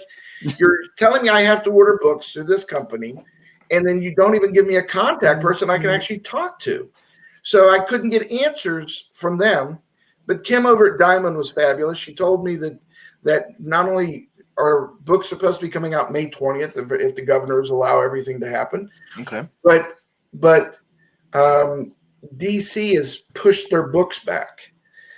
you're telling me I have to order books through this company, and then you don't even give me a contact person I can actually talk to. So I couldn't get answers from them. But Kim over at Diamond was fabulous. She told me that not only are books supposed to be coming out May 20th, if the governors allow everything to happen, okay, but DC has pushed their books back.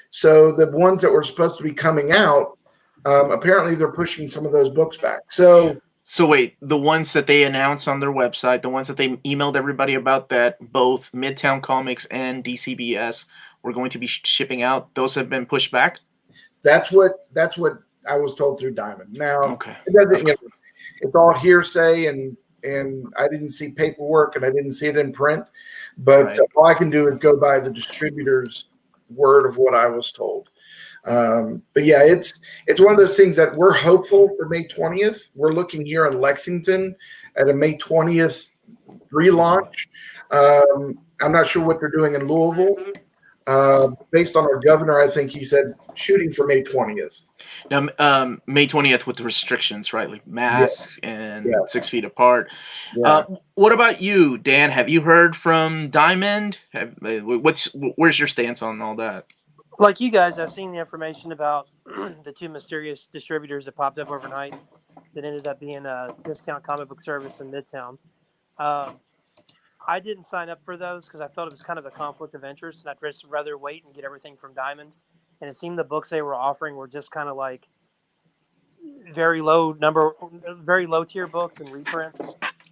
So the ones that were supposed to be coming out, apparently they're pushing some of those books back. So wait, the ones that they announced on their website, the ones that they emailed everybody about, that both Midtown Comics and DCBS were going to be shipping out, those have been pushed back? That's what I was told through Diamond. Now, okay, it doesn't, it's all hearsay, and I didn't see paperwork, and I didn't see it in print. But right. All I can do is go by the distributor's word of what I was told. But yeah, it's one of those things that we're hopeful for May 20th. We're looking here in Lexington at a May 20th relaunch. I'm not sure what they're doing in Louisville. Based on our governor, I think he said shooting for May 20th. Now, May 20th with the restrictions, right? Like masks and 6 feet apart. Yeah. What about you, Dan? Have you heard from Diamond? Where's your stance on all that? Like you guys, I've seen the information about the two mysterious distributors that popped up overnight that ended up being a discount comic book service in Midtown. I didn't sign up for those because I felt it was kind of a conflict of interest, and I'd just rather wait and get everything from Diamond. And it seemed the books they were offering were just kind of like very low tier books and reprints.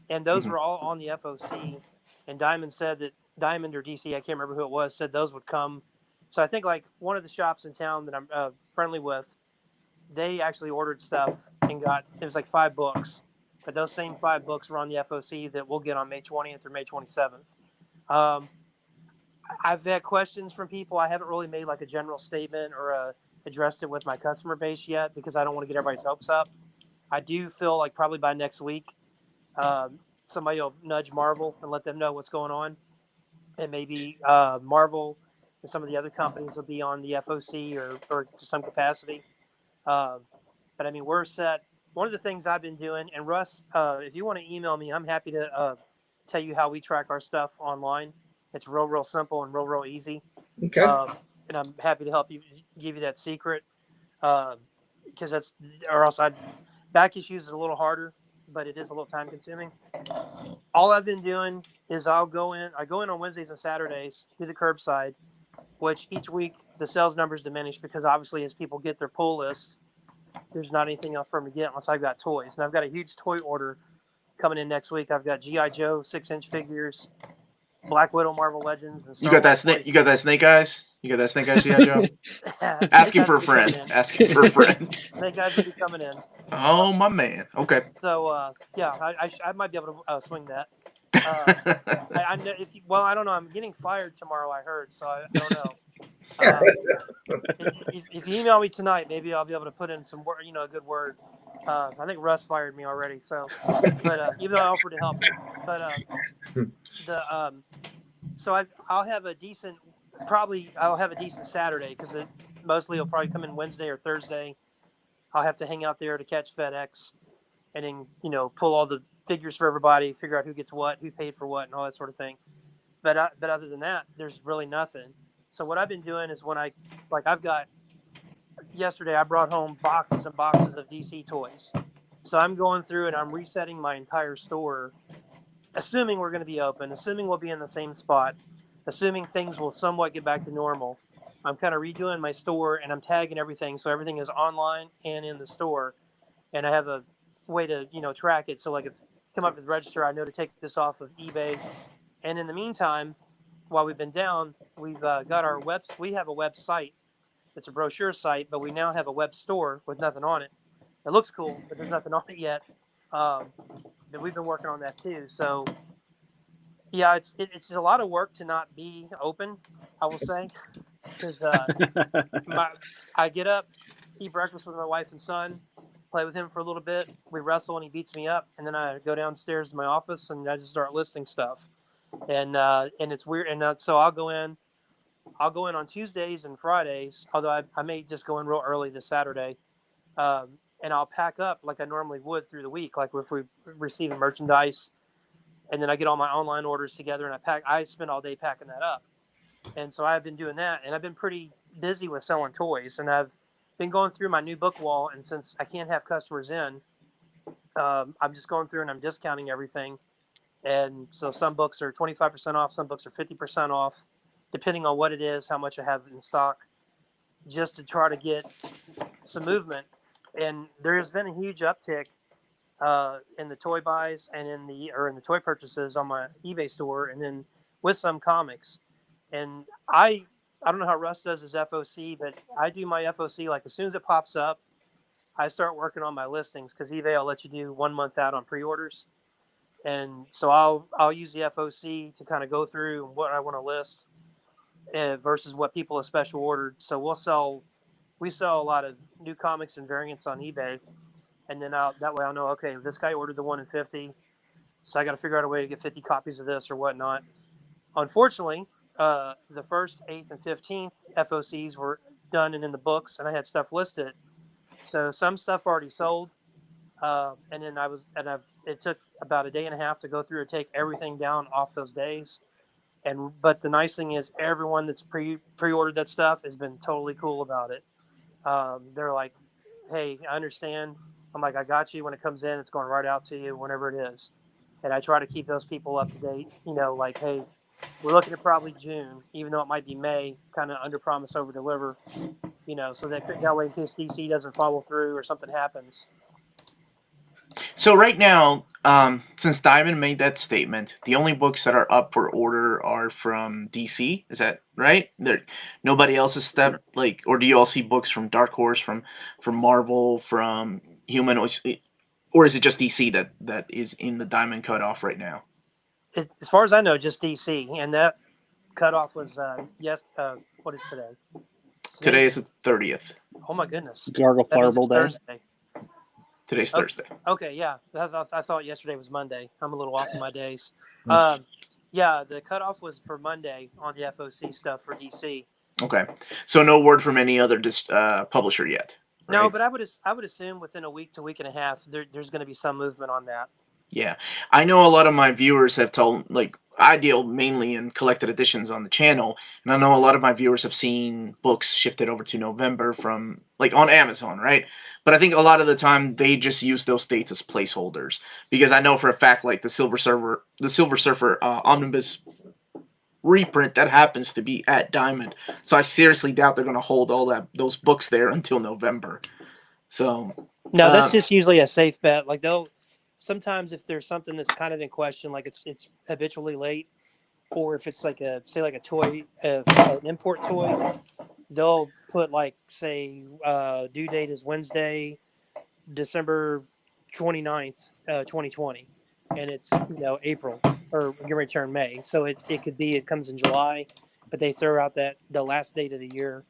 And those were all on the FOC. And Diamond said that Diamond or DC, I can't remember who it was, said those would come. So I think like one of the shops in town that I'm friendly with, they actually ordered stuff and it was like 5 books. But those same 5 books were on the FOC that we'll get on May 20th or May 27th. I've had questions from people. I haven't really made like a general statement or addressed it with my customer base yet because I don't want to get everybody's hopes up. I do feel like probably by next week, somebody will nudge Marvel and let them know what's going on. And maybe Marvel and some of the other companies will be on the FOC or to some capacity. But I mean, we're set. One of the things I've been doing, and Russ, if you want to email me, I'm happy to tell you how we track our stuff online. It's real simple and real easy. Okay. And I'm happy to help you give you that secret because back issues is a little harder, but it is a little time consuming. All I've been doing is I go in on Wednesdays and Saturdays to the curbside, which each week the sales numbers diminish because obviously as people get their pull list, there's not anything else for them to get unless I've got toys. And I've got a huge toy order coming in next week. I've got G.I. Joe 6-inch figures, Black Widow, Marvel Legends, and You got that snake Eyes? You got that Snake Eyes G.I. Joe? Asking for a friend. Snake Eyes will be coming in. Oh, my man. Okay. So, I might be able to swing that. I know well, I don't know. I'm getting fired tomorrow, I heard, so I don't know. If you email me tonight, maybe I'll be able to put in some word, a good word. I think Russ fired me already, so, but even though I offered to help him, but so I'll have a decent, I'll have a decent Saturday because mostly it'll probably come in Wednesday or Thursday. I'll have to hang out there to catch FedEx, and then pull all the figures for everybody, figure out who gets what, who paid for what, and all that sort of thing. But other than that, there's really nothing. So what I've been doing is I've got yesterday I brought home boxes and boxes of DC toys. So I'm going through and I'm resetting my entire store, assuming we're going to be open, assuming we'll be in the same spot, assuming things will somewhat get back to normal. I'm kind of redoing my store and I'm tagging everything so everything is online and in the store, and I have a way to track it. So like if I come up to the register, I know to take this off of eBay. And in the meantime, while we've been down, we've got our we have a website. It's a brochure site, but we now have a web store with nothing on it. It looks cool, but there's nothing on it yet. But we've been working on that too. So yeah, it's a lot of work to not be open, I will say, because I get up, eat breakfast with my wife and son, play with him for a little bit. We wrestle and he beats me up, and then I go downstairs to my office and I just start listing stuff. And it's weird. And so I'll go in on Tuesdays and Fridays, although I may just go in real early this Saturday. And I'll pack up like I normally would through the week. Like if we receive merchandise, and then I get all my online orders together and I spend all day packing that up. And so I've been doing that, and I've been pretty busy with selling toys, and I've been going through my new book wall. And since I can't have customers in, I'm just going through and I'm discounting everything. And so some books are 25% off, some books are 50% off, depending on what it is, how much I have in stock, just to try to get some movement. And there has been a huge uptick in the toy buys and in the toy purchases on my eBay store, and then with some comics. And I don't know how Russ does his FOC, but I do my FOC like as soon as it pops up, I start working on my listings, because eBay will let you do 1 month out on pre-orders. And so I'll use the FOC to kind of go through what I want to list versus what people have special ordered. So we sell a lot of new comics and variants on eBay, and then that way I'll know, okay, this guy ordered the 1 in 50, so I got to figure out a way to get 50 copies of this or whatnot. Unfortunately, the 1st, 8th, and 15th FOCs were done and in the books, and I had stuff listed. So some stuff already sold, and then it took about a day and a half to go through and take everything down off those days. But the nice thing is everyone that's pre-ordered that stuff has been totally cool about it. They're like, hey, I understand. I'm like, I got you. When it comes in, it's going right out to you whenever it is. And I try to keep those people up to date, like, hey, we're looking at probably June, even though it might be May, kind of under promise, over deliver, so that way in case DC doesn't follow through or something happens. So right now, since Diamond made that statement, the only books that are up for order are from DC. Is that right? Nobody else has stepped, or do you all see books from Dark Horse, from Marvel, from Human, or is it just DC that is in the Diamond cutoff right now? As far as I know, just DC, and that cutoff was what is today? Today is the 30th. Oh my goodness! Gargle Fireball Day. Thursday. Today's Thursday. Okay, yeah. I thought yesterday was Monday. I'm a little off on my days. Yeah, the cutoff was for Monday on the FOC stuff for DC. Okay, so no word from any other publisher yet. Right? No, but I would assume within a week to week and a half, there's going to be some movement on that. Yeah, I know a lot of my viewers have told, I deal mainly in collected editions on the channel, and I know a lot of my viewers have seen books shifted over to November from, on Amazon, right? But I think a lot of the time they just use those dates as placeholders, because I know for a fact, the Silver Surfer Omnibus reprint that happens to be at Diamond, so I seriously doubt they're going to hold those books there until November. So no, that's just usually a safe bet. They'll. Sometimes if there's something that's kind of in question, like it's habitually late, or if it's like a toy, an import toy, they'll put due date is Wednesday, December 29th, 2020, and it's April. or getting ready to turn May. So it could be it comes in July, but they throw out that the last date of the year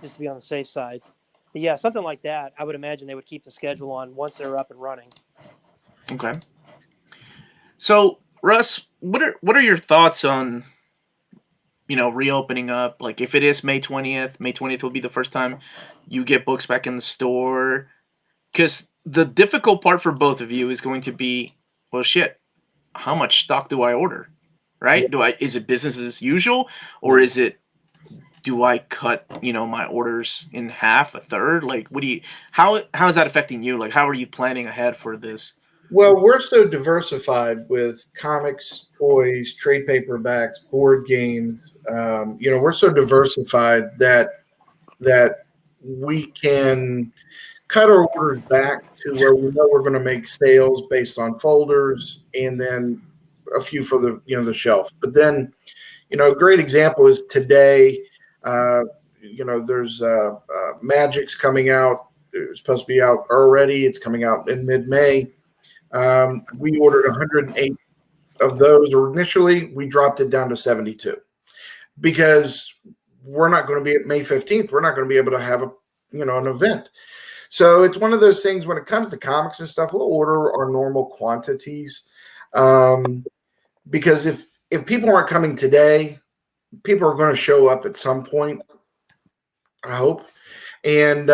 just to be on the safe side. But yeah, something like that. I would imagine they would keep the schedule on once they're up and running. Okay. So, Russ, what are your thoughts on, reopening up? Like, if it is May 20th, May 20th will be the first time you get books back in the store. Because the difficult part for both of you is going to be, well, shit, how much stock do I order? Right? Is it business as usual, or is it, do I cut, my orders in half, a third? Like, how is that affecting you? Like, how are you planning ahead for this? Well, we're so diversified with comics, toys, trade paperbacks, board games. We're so diversified that we can cut our orders back to where we know we're going to make sales based on folders, and then a few for the shelf. But then, a great example is today. There's Magic's coming out. It's supposed to be out already. It's coming out in mid-May. We ordered 108 of those. Initially, we dropped it down to 72 because we're not going to be at May 15th. We're not going to be able to have an event. So it's one of those things when it comes to comics and stuff, we'll order our normal quantities. Because if people aren't coming today, people are going to show up at some point, I hope. And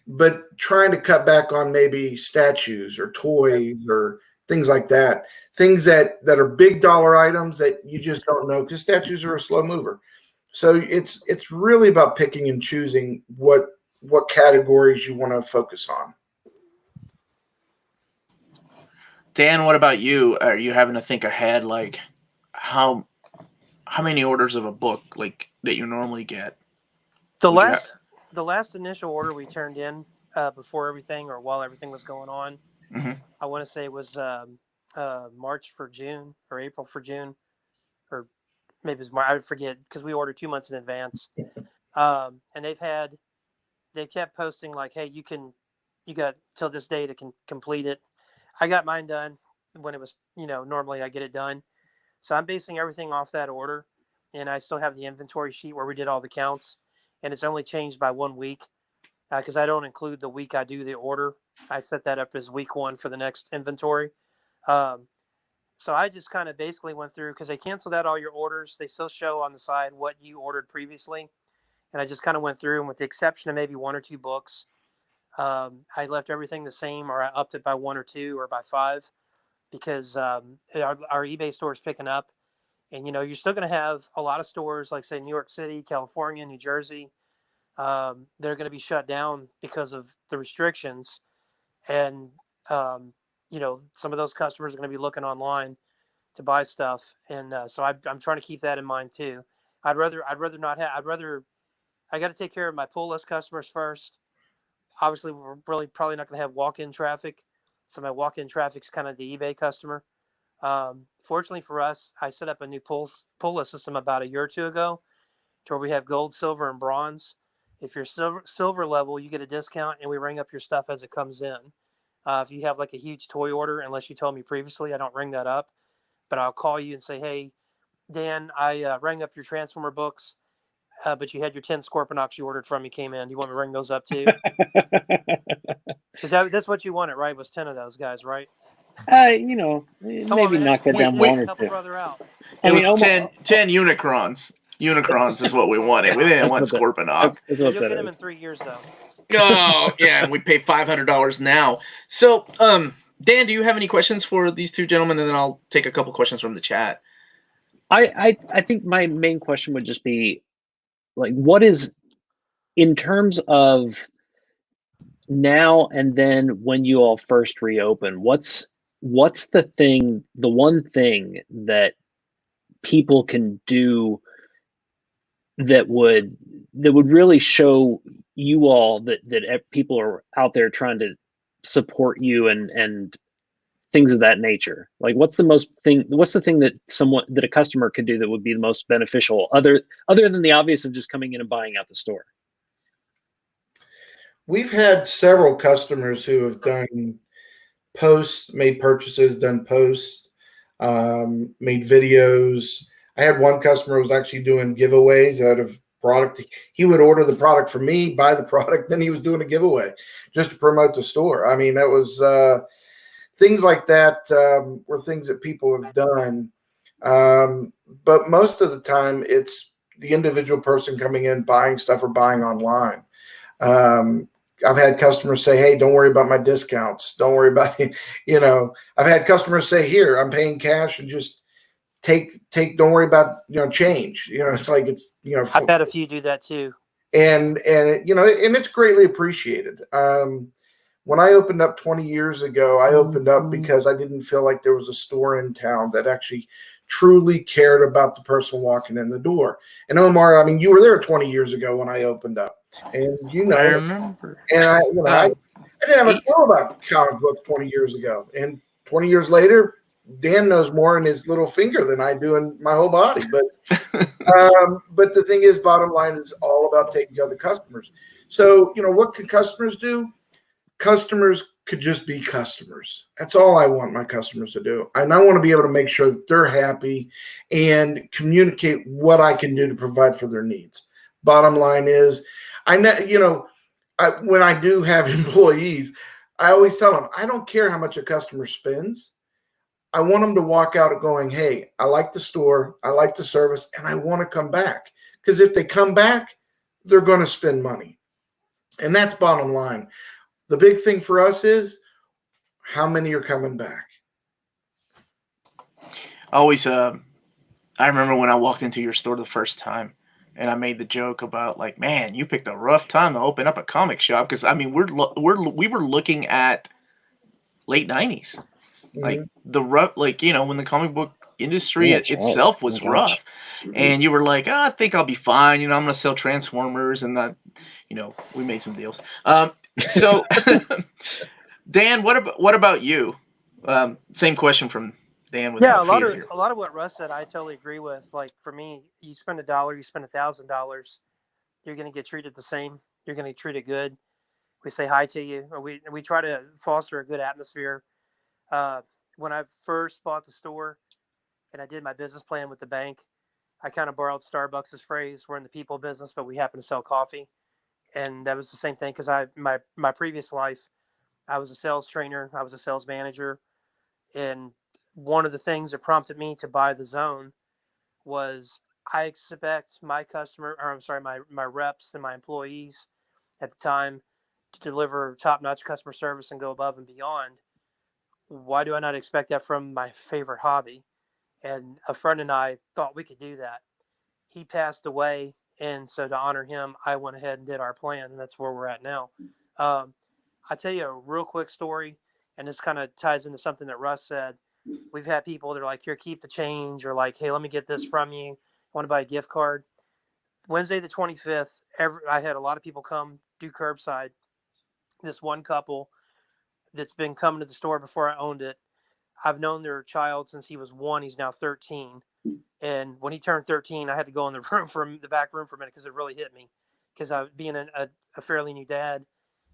but trying to cut back on maybe statues or toys or things like that, things that are big dollar items that you just don't know, because statues are a slow mover. So it's really about picking and choosing what categories you want to focus on. Dan, what about you? Are you having to think ahead, like how many orders of a book like that you normally get? The last initial order we turned in before everything, or while everything was going on, I want to say it was March for June or April for June, or maybe it was March. I forget, because we ordered 2 months in advance. And they kept posting like, hey, you got till this day to complete it. I got mine done when it was, normally I get it done. So I'm basing everything off that order, and I still have the inventory sheet where we did all the counts, and it's only changed by 1 week because I don't include the week I do the order. I set that up as week 1 for the next inventory. So I just kind of basically went through, because they canceled out all your orders. They still show on the side what you ordered previously. And I just kind of went through, and with the exception of maybe 1 or 2 books, I left everything the same, or I upped it by 1 or 2 or by 5, because our eBay store is picking up. And, you're still going to have a lot of stores like, say, New York City, California, New Jersey. They're going to be shut down because of the restrictions. And, some of those customers are going to be looking online to buy stuff. And so I'm trying to keep that in mind too. I got to take care of my pull list customers first. Obviously, we're really probably not going to have walk-in traffic. So my walk-in traffic is kind of the eBay customer. Fortunately for us, I set up a new pull list system about a year or 2 ago, to where we have gold, silver, and bronze. If you're silver level, you get a discount, and we ring up your stuff as it comes in. If you have like a huge toy order, unless you told me previously, I don't ring that up, but I'll call you and say, hey, Dan, I rang up your Transformer books, but you had your 10 Scorponauts you ordered from me came in. Do you want me to ring those up too? That's what you wanted, right? It was 10 of those guys, right? Maybe on, knock that down one or two. Brother out. It was 10 Unicrons. Unicrons is what we wanted. We didn't want Scorponok. You'll get them in 3 years, though. Oh, yeah, and we pay $500 now. So, Dan, do you have any questions for these two gentlemen? And then I'll take a couple questions from the chat. I think my main question would just be, like, what is, in terms of now and then when you all first reopen, what's the one thing that people can do that would really show you all that people are out there trying to support you and things of that nature? Like, what's the thing that a customer could do that would be the most beneficial, other than the obvious of just coming in and buying out the store? We've had several customers who have done posts, made purchases, done posts. made videos. I had one customer who was actually doing giveaways out of product. He would order the product from me, buy the product, then he was doing a giveaway just to promote the store. I mean, that was things like that were things that people have done. But most of the time, it's the individual person coming in, buying stuff or buying online. I've had customers say, "Hey, don't worry about my discounts. Don't worry about it." I've had customers say, "Here, I'm paying cash and just take. Don't worry about change." It's like I've had a few do that too, and it's greatly appreciated. When I opened up 20 years ago, I opened up because I didn't feel like there was a store in town that actually truly cared about the person walking in the door. And Omar, I mean, you were there 20 years ago when I opened up, and I remember. And I didn't have a clue about comic books 20 years ago, and 20 years later, Dan knows more in his little finger than I do in my whole body. But the thing is, bottom line is all about taking care of the customers. So what can customers do? Customers could just be customers. That's all I want my customers to do. And I want to be able to make sure that they're happy and communicate what I can do to provide for their needs. Bottom line is, I know, when I do have employees, I always tell them, I don't care how much a customer spends. I want them to walk out going, "Hey, I like the store, I like the service, and I want to come back." Because if they come back, they're going to spend money. And that's bottom line. The big thing for us is how many are coming back. Always, I remember when I walked into your store the first time, and I made the joke about like, "Man, you picked a rough time to open up a comic shop," because I mean, we were looking at late '90s, like the rough, like when the comic book industry itself was rough, and you were like, "Oh, I think I'll be fine. I'm gonna sell Transformers," and that, we made some deals. So, Dan, what about you? Same question from Dan. With a lot of what Russ said, I totally agree with. Like for me, you spend $1, you spend $1,000, you're going to get treated the same. You're going to get treated good. We say hi to you, or we try to foster a good atmosphere. When I first bought the store and I did my business plan with the bank, I kind of borrowed Starbucks' phrase, "We're in the people business, but we happen to sell coffee." And that was the same thing because my previous life, I was a sales trainer, I was a sales manager, and one of the things that prompted me to buy the Zone was I expect my my reps and my employees at the time to deliver top-notch customer service and go above and beyond. Why do I not expect that from my favorite hobby? And a friend and I thought we could do that. He passed away, and so to honor him, I went ahead and did our plan, and that's where we're at now. I'll tell you a real quick story, and this kind of ties into something that Russ said. We've had people that are like, "Here, keep the change," or like, "Hey, let me get this from you. I want to buy a gift card." Wednesday the 25th, I had a lot of people come do curbside. This one couple that's been coming to the store before I owned it, I've known their child since he was 1. He's now 13. And when he turned 13, I had to go in the back room for a minute because it really hit me. Because I was being a fairly new dad,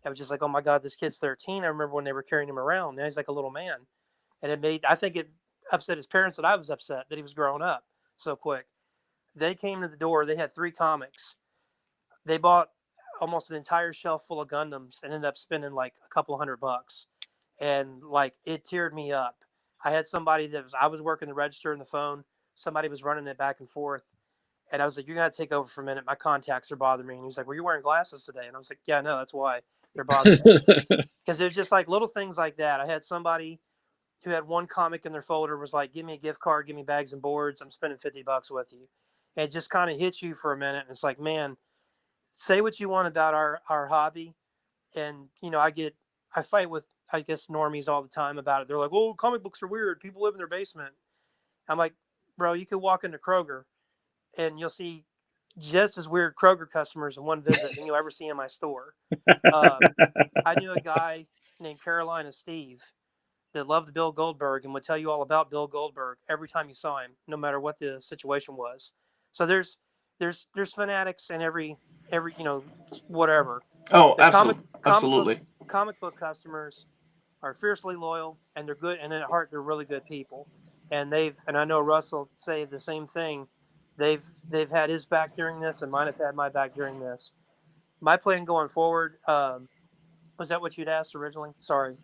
I was just like, "Oh my God, this kid's 13. I remember when they were carrying him around. Now he's like a little man." And I think it upset his parents that I was upset that he was growing up so quick. They came to the door. They had 3 comics. They bought almost an entire shelf full of Gundams and ended up spending like a couple $100. And like, it teared me up. I had somebody I was working the register and the phone. Somebody was running it back and forth. And I was like, "You're going to take over for a minute. My contacts are bothering me." And he's like, "Were you wearing glasses today?" And I was like, "Yeah, no, that's why they're bothering me." Because there's just like little things like that. I had somebody who had one comic in their folder was like, "Give me a gift card, give me bags and boards. I'm spending $50 with you." And it just kind of hits you for a minute. And it's like, man, say what you want about our hobby. And, I fight with, I guess, normies all the time about it. They're like, "Oh, comic books are weird. People live in their basement." I'm like, bro, you could walk into Kroger and you'll see just as weird Kroger customers in one visit than you'll ever see in my store. I knew a guy named Carolina Steve that loved Bill Goldberg and would tell you all about Bill Goldberg every time you saw him, no matter what the situation was. So there's fanatics in every whatever. Oh, absolutely. Comic book customers are fiercely loyal, and they're good, and at heart they're really good people. and I know Russ will say the same thing. They've had his back during this, and mine have had my back during this. My plan going forward, was that what you'd asked originally? Sorry.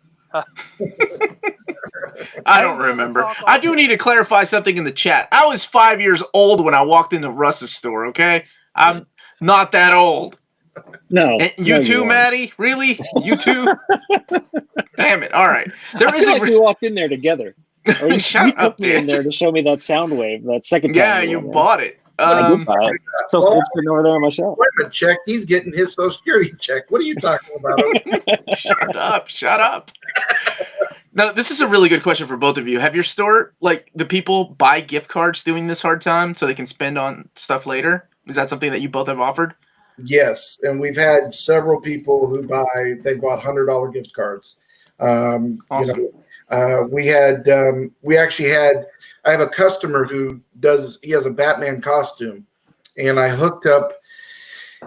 I don't remember. I do need to clarify something in the chat. I was 5 years old when I walked into Russ's store, okay? I'm not that old. No. And you too, Maddie? Really? You too? Damn it. All right. I feel like we walked in there together. Or you took me in there to show me that sound wave, that second time. Yeah, you bought it. I did buy it. Still sitting over there on my shelf. Employment check. He's getting his Social Security check. What are you talking about? Shut up. Now, this is a really good question for both of you. Have your store, like, the people buy gift cards during this hard time so they can spend on stuff later? Is that something that you both have offered? Yes, and we've had several people who they bought $100 gift cards. Awesome. I have a customer who he has a Batman costume, and I hooked up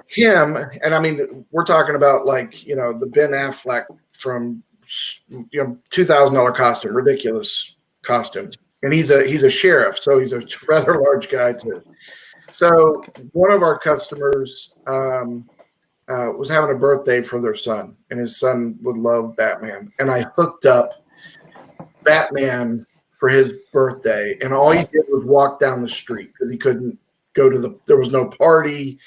him, and I mean, we're talking about like, the Ben Affleck from, $2,000 costume, ridiculous costume. And he's a sheriff, so he's a rather large guy too. So one of our customers was having a birthday for their son, and his son would love Batman. And I hooked up Batman for his birthday, and all he did was walk down the street because he couldn't go to there was no party.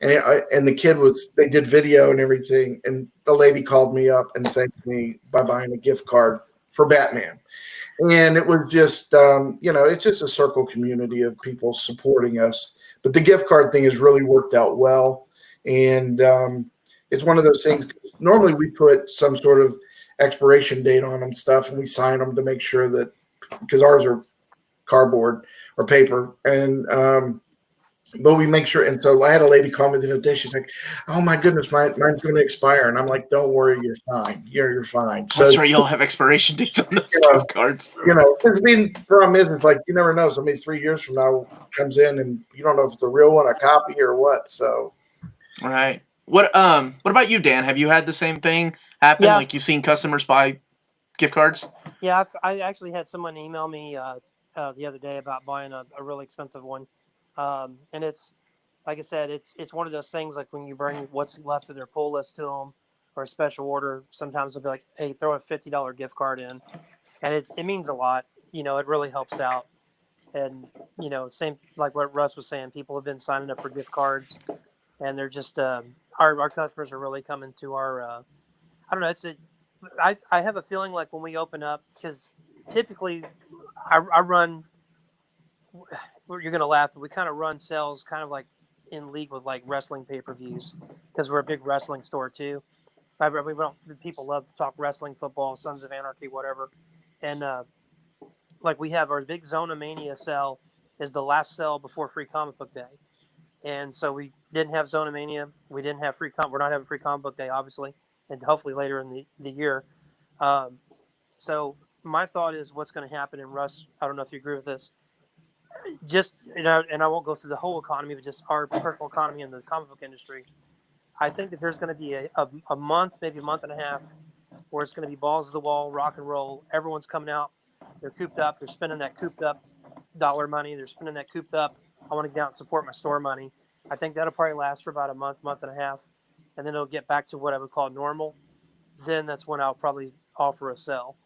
And the kid they did video and everything. And the lady called me up and thanked me by buying a gift card for Batman. And it was just, it's just a circle community of people supporting us. But the gift card thing has really worked out well. And it's one of those things. Normally we put some sort of expiration date on them stuff, and we sign them to make sure that, because ours are cardboard or paper. And, but we make sure. And so I had a lady call me the other day. She's like, "Oh my goodness, mine's going to expire." And I'm like, "Don't worry, you're fine. You're fine." So that's right. You'll have expiration dates on those gift cards. The problem is, it's like you never know. Somebody 3 years from now comes in, and you don't know if it's the real one, a copy, or what. So, right. What about you, Dan? Have you had the same thing happen? Yeah. Like you've seen customers buy gift cards? Yeah, I actually had someone email me the other day about buying a really expensive one. And it's, like I said, it's one of those things, like when you bring what's left of their pull list to them for a special order, sometimes they'll be like, "Hey, throw a $50 gift card in." And it means a lot. It really helps out. And, same like what Russ was saying, people have been signing up for gift cards, and they're just, our customers are really coming to our, I don't know, I have a feeling like when we open up, because typically I run, you're going to laugh, but we kind of run sales kind of like in league with like wrestling pay-per-views, because we're a big wrestling store too. People love to talk wrestling, football, Sons of Anarchy, whatever. And like we have our big Zona Mania sale is the last sale before Free Comic Book Day. And so we didn't have Zona Mania. We didn't have we're not having Free Comic Book Day, obviously, and hopefully later in the year. So my thought is what's going to happen, and Russ, I don't know if you agree with this, just, and I won't go through the whole economy, but just our personal economy in the comic book industry. I think that there's going to be a month, maybe a month and a half, where it's going to be balls to the wall, rock and roll. Everyone's coming out. They're cooped up. They're spending that cooped up dollar money. They're spending that cooped up, I want to get out and support my store money. I think that'll probably last for about a month, month and a half. And then it'll get back to what I would call normal. Then that's when I'll probably offer a sell.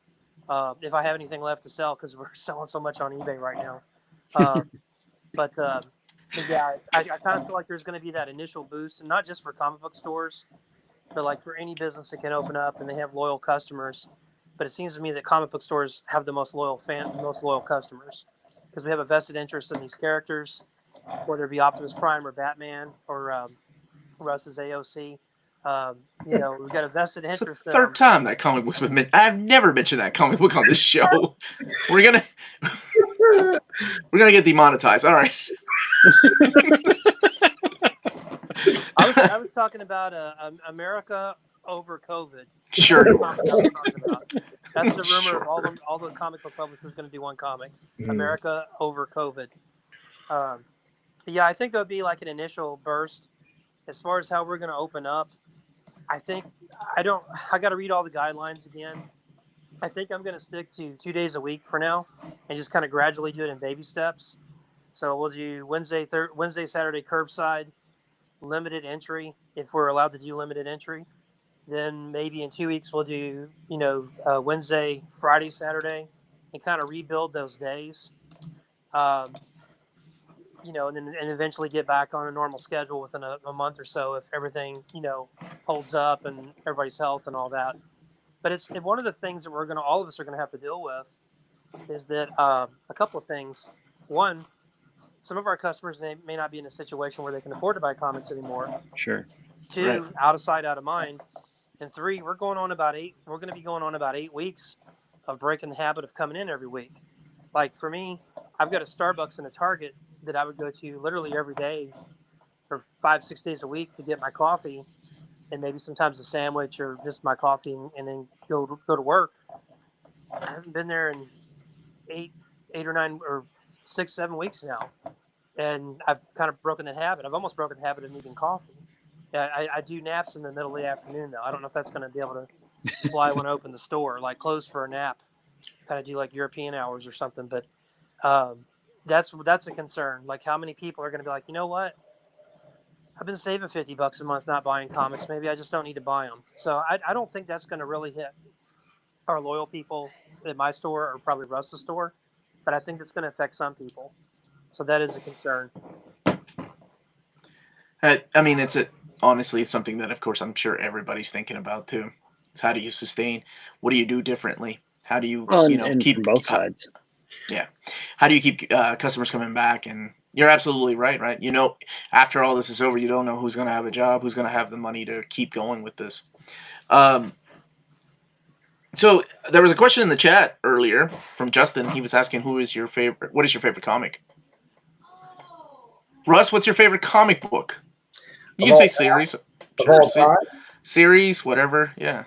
If I have anything left to sell, because we're selling so much on eBay right now. But yeah, I kind of feel like there's going to be that initial boost, and not just for comic book stores, but like for any business that can open up and they have loyal customers. But it seems to me that comic book stores have the most loyal customers, because we have a vested interest in these characters, whether it be Optimus Prime or Batman or Russ's AOC. We've got a vested interest. It's the third time that comic book's been mentioned. I've never mentioned that comic book on this show. We're gonna get demonetized. All right. I was talking about America over COVID. Sure. That's the rumor of all the comic book publishers going to do one comic. America over COVID. Yeah, I think there'll be like an initial burst. As far as how we're going to open up, I got to read all the guidelines again. I think I'm going to stick to 2 days a week for now, and just kind of gradually do it in baby steps. So we'll do Wednesday, Saturday curbside, limited entry if we're allowed to do limited entry. Then maybe in 2 weeks we'll do Wednesday, Friday, Saturday, and kind of rebuild those days. Um, and eventually get back on a normal schedule within a month or so if everything holds up and everybody's health and all that. But it's one of the things that all of us are gonna have to deal with is that a couple of things. One, some of our customers may not be in a situation where they can afford to buy comics anymore. Sure. Two, Right. out of sight, out of mind. And three, we're going to be going on about 8 weeks of breaking the habit of coming in every week. Like for me, I've got a Starbucks and a Target that I would go to literally every day for 5-6 days a week to get my coffee and maybe sometimes a sandwich or just my coffee and then go to work. I haven't been there in 8 or 9 or 6, 7 weeks now. And I've kind of broken that habit. I've almost broken the habit of needing coffee. I do naps in the middle of the afternoon though. I don't know if that's going to be able to fly when I open the store, like close for a nap, kind of do like European hours or something. But that's a concern. Like how many people are going to be like, you know what? I've been saving $50 a month not buying comics. Maybe I just don't need to buy them. So I don't think that's going to really hit our loyal people at my store or probably Russ's store. But I think it's going to affect some people. So that is a concern. I mean, honestly, it's something that, of course, I'm sure everybody's thinking about too. It's how do you sustain? What do you do differently? How do you, and keep from both sides? Yeah. How do you keep customers coming back? And you're absolutely right, right? After all this is over, you don't know who's going to have a job, who's going to have the money to keep going with this. So there was a question in the chat earlier from Justin. He was asking, what is your favorite comic? Russ, what's your favorite comic book? You can say series. Of all time? Series, whatever. Yeah.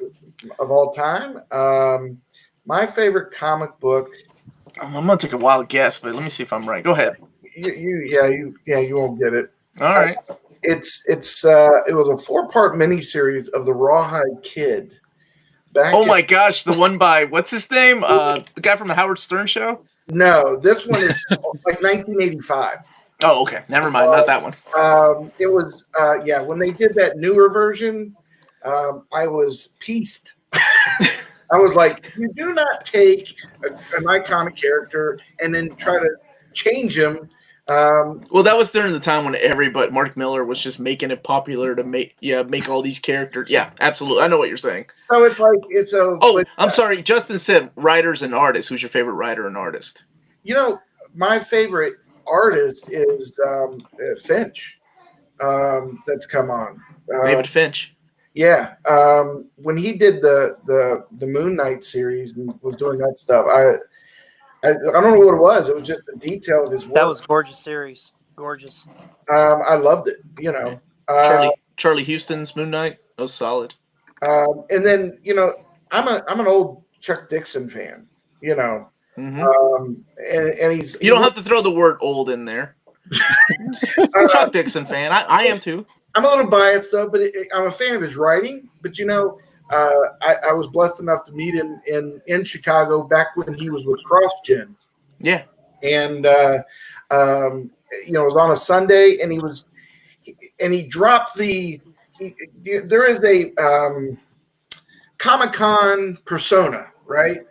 Of all time? My favorite comic book. I'm gonna take a wild guess, but let me see if I'm right. Go ahead. You won't get it. All right. It was a 4-part miniseries of the Rawhide Kid. My gosh, the one by what's his name? The guy from the Howard Stern show? No, this one is like 1985. Oh, okay. Never mind. Not that one. It was when they did that newer version, I was pieced. I was like, you do not take an iconic character and then try to change him. Well, that was during the time when Mark Miller was just making it popular to make all these characters. Yeah, absolutely. I know what you're saying. So it's like I'm sorry. Justin said writers and artists. Who's your favorite writer and artist? My favorite artist is Finch. That's come on. David Finch. Yeah, when he did the Moon Knight series and was doing that stuff, I don't know what it was. It was just the detail of his work. That was gorgeous series. Gorgeous. I loved it. Charlie Houston's Moon Knight. That was solid. And then I'm an old Chuck Dixon fan. Mm-hmm. And he's you don't have to throw the word old in there. Chuck Dixon fan. I am too. I'm a little biased though, but I'm a fan of his writing. But I was blessed enough to meet him in Chicago back when he was with CrossGen. Yeah. And it was on a Sunday, and he dropped there is a Comic-Con persona, right?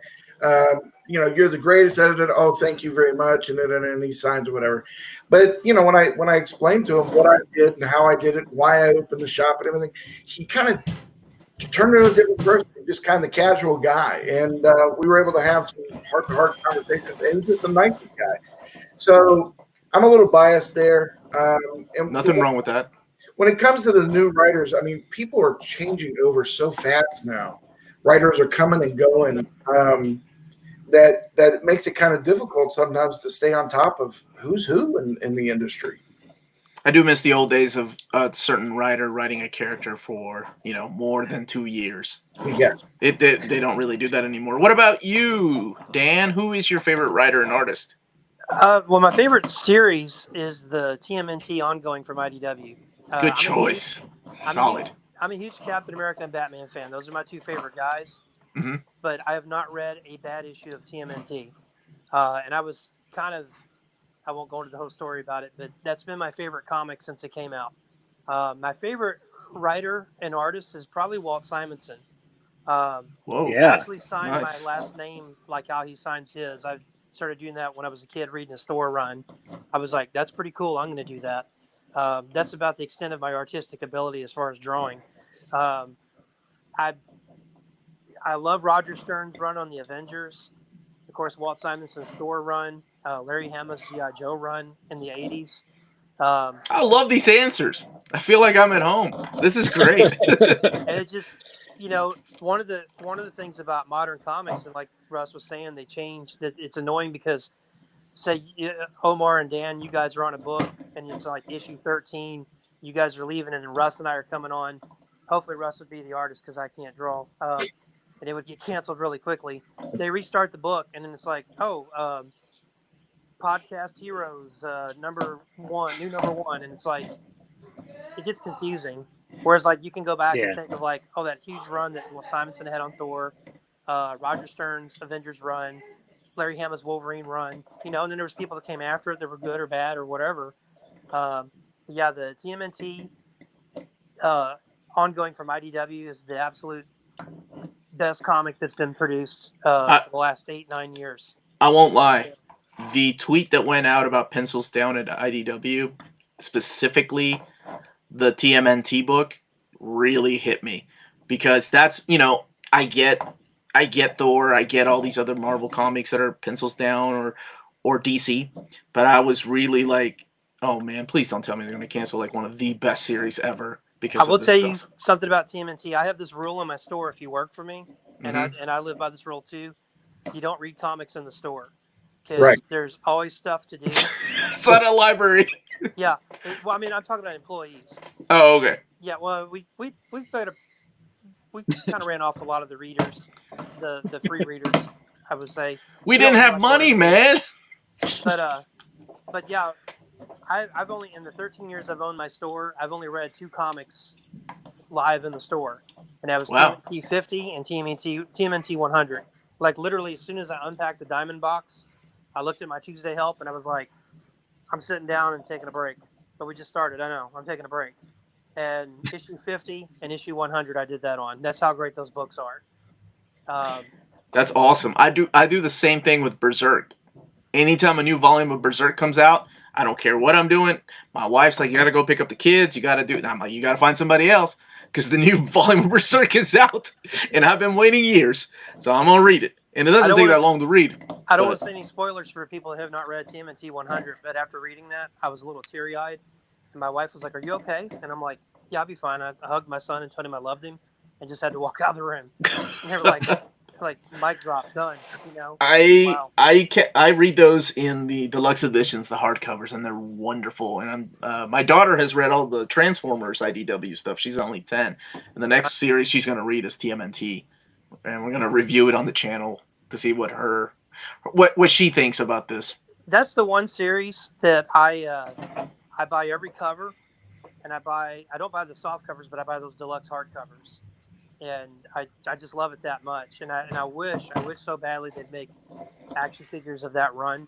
You're the greatest editor. Oh, thank you very much. And he signs or whatever. But, when I explained to him what I did and how I did it, why I opened the shop and everything, he kind of turned into a different person, just kind of the casual guy. And we were able to have some heart-to-heart conversations. And he's just a nice guy. So I'm a little biased there. And nothing wrong with that. When it comes to the new writers, I mean, people are changing over so fast now. Writers are coming and going. That it makes it kind of difficult sometimes to stay on top of who's who in the industry. I do miss the old days of a certain writer writing a character for, more than 2 years. Yeah. They don't really do that anymore. What about you, Dan? Who is your favorite writer and artist? Well, my favorite series is the TMNT ongoing from IDW. Good choice. Solid. I'm a huge Captain America and Batman fan. Those are my two favorite guys. Mm-hmm. but I have not read a bad issue of TMNT. And I was kind of, I won't go into the whole story about it, but that's been my favorite comic since it came out. My favorite writer and artist is probably Walt Simonson. Whoa. I Yeah. actually signed Nice. my last name like how he signs his. I started doing that when I was a kid reading a store run. I was like, that's pretty cool. I'm going to do that. That's about the extent of my artistic ability as far as drawing. Um, I love Roger Stern's run on the Avengers. Of course, Walt Simonson's Thor run, Larry Hama's G.I. Joe run in the 80s. I love these answers. I feel like I'm at home. This is great. And it just, one of the things about modern comics, and like Russ was saying, they changed. That it's annoying because, say, Omar and Dan, you guys are on a book, and it's like issue 13. You guys are leaving, and then Russ and I are coming on. Hopefully, Russ would be the artist because I can't draw, and it would get canceled really quickly. They restart the book, and then it's like, Podcast Heroes, number one, new number one, and it's like it gets confusing. Whereas like you can go back and think of like, that huge run that Simonson had on Thor, Roger Stern's Avengers run, Larry Hama's Wolverine run, and then there was people that came after it that were good or bad or whatever. The TMNT ongoing from IDW is the absolute best comic that's been produced for the last 8-9 years. I won't lie. The tweet that went out about pencils down at IDW, specifically the TMNT book, really hit me because that's, I get Thor, I get all these other Marvel comics that are pencils down or DC, but I was really like, oh man, please don't tell me they're going to cancel like one of the best series ever because I will of this tell stuff. you something about TMNT. I have this rule in my store if you work for me, and I live by this rule too. You don't read comics in the store. Because there's always stuff to do. It's not a library. Yeah. Well, I mean, I'm talking about employees. Oh, okay. Yeah. Well, we kind of ran off a lot of the readers, the free readers, I would say. We didn't have money, man. But yeah, I've only, in the 13 years I've owned my store, I've only read 2 comics live in the store, and that was TMNT 50 and TMNT 100. Like literally, as soon as I unpacked the diamond box, I looked at my Tuesday help and I was like, I'm sitting down and taking a break. But we just started. I know. I'm taking a break. And issue 50 and issue 100, I did that on. That's how great those books are. That's awesome. I do the same thing with Berserk. Anytime a new volume of Berserk comes out, I don't care what I'm doing. My wife's like, you got to go pick up the kids. You got to do it. I'm like, you got to find somebody else because the new volume of Berserk is out. And I've been waiting years. So I'm going to read it. And it doesn't take that long to read. I don't want to say any spoilers for people who have not read TMNT 100, but after reading that, I was a little teary-eyed. And my wife was like, are you okay? And I'm like, yeah, I'll be fine. I hugged my son and told him I loved him and just had to walk out of the room. And they were like mic drop, done. I read those in the deluxe editions, the hardcovers, and they're wonderful. And my daughter has read all the Transformers IDW stuff. She's only 10. And the next series she's going to read is TMNT. And we're going to review it on the channel to see what she thinks about this. That's the one series that I buy every cover, and I don't buy the soft covers, but I buy those deluxe hardcovers. And I just love it that much. And I wish so badly they'd make action figures of that run,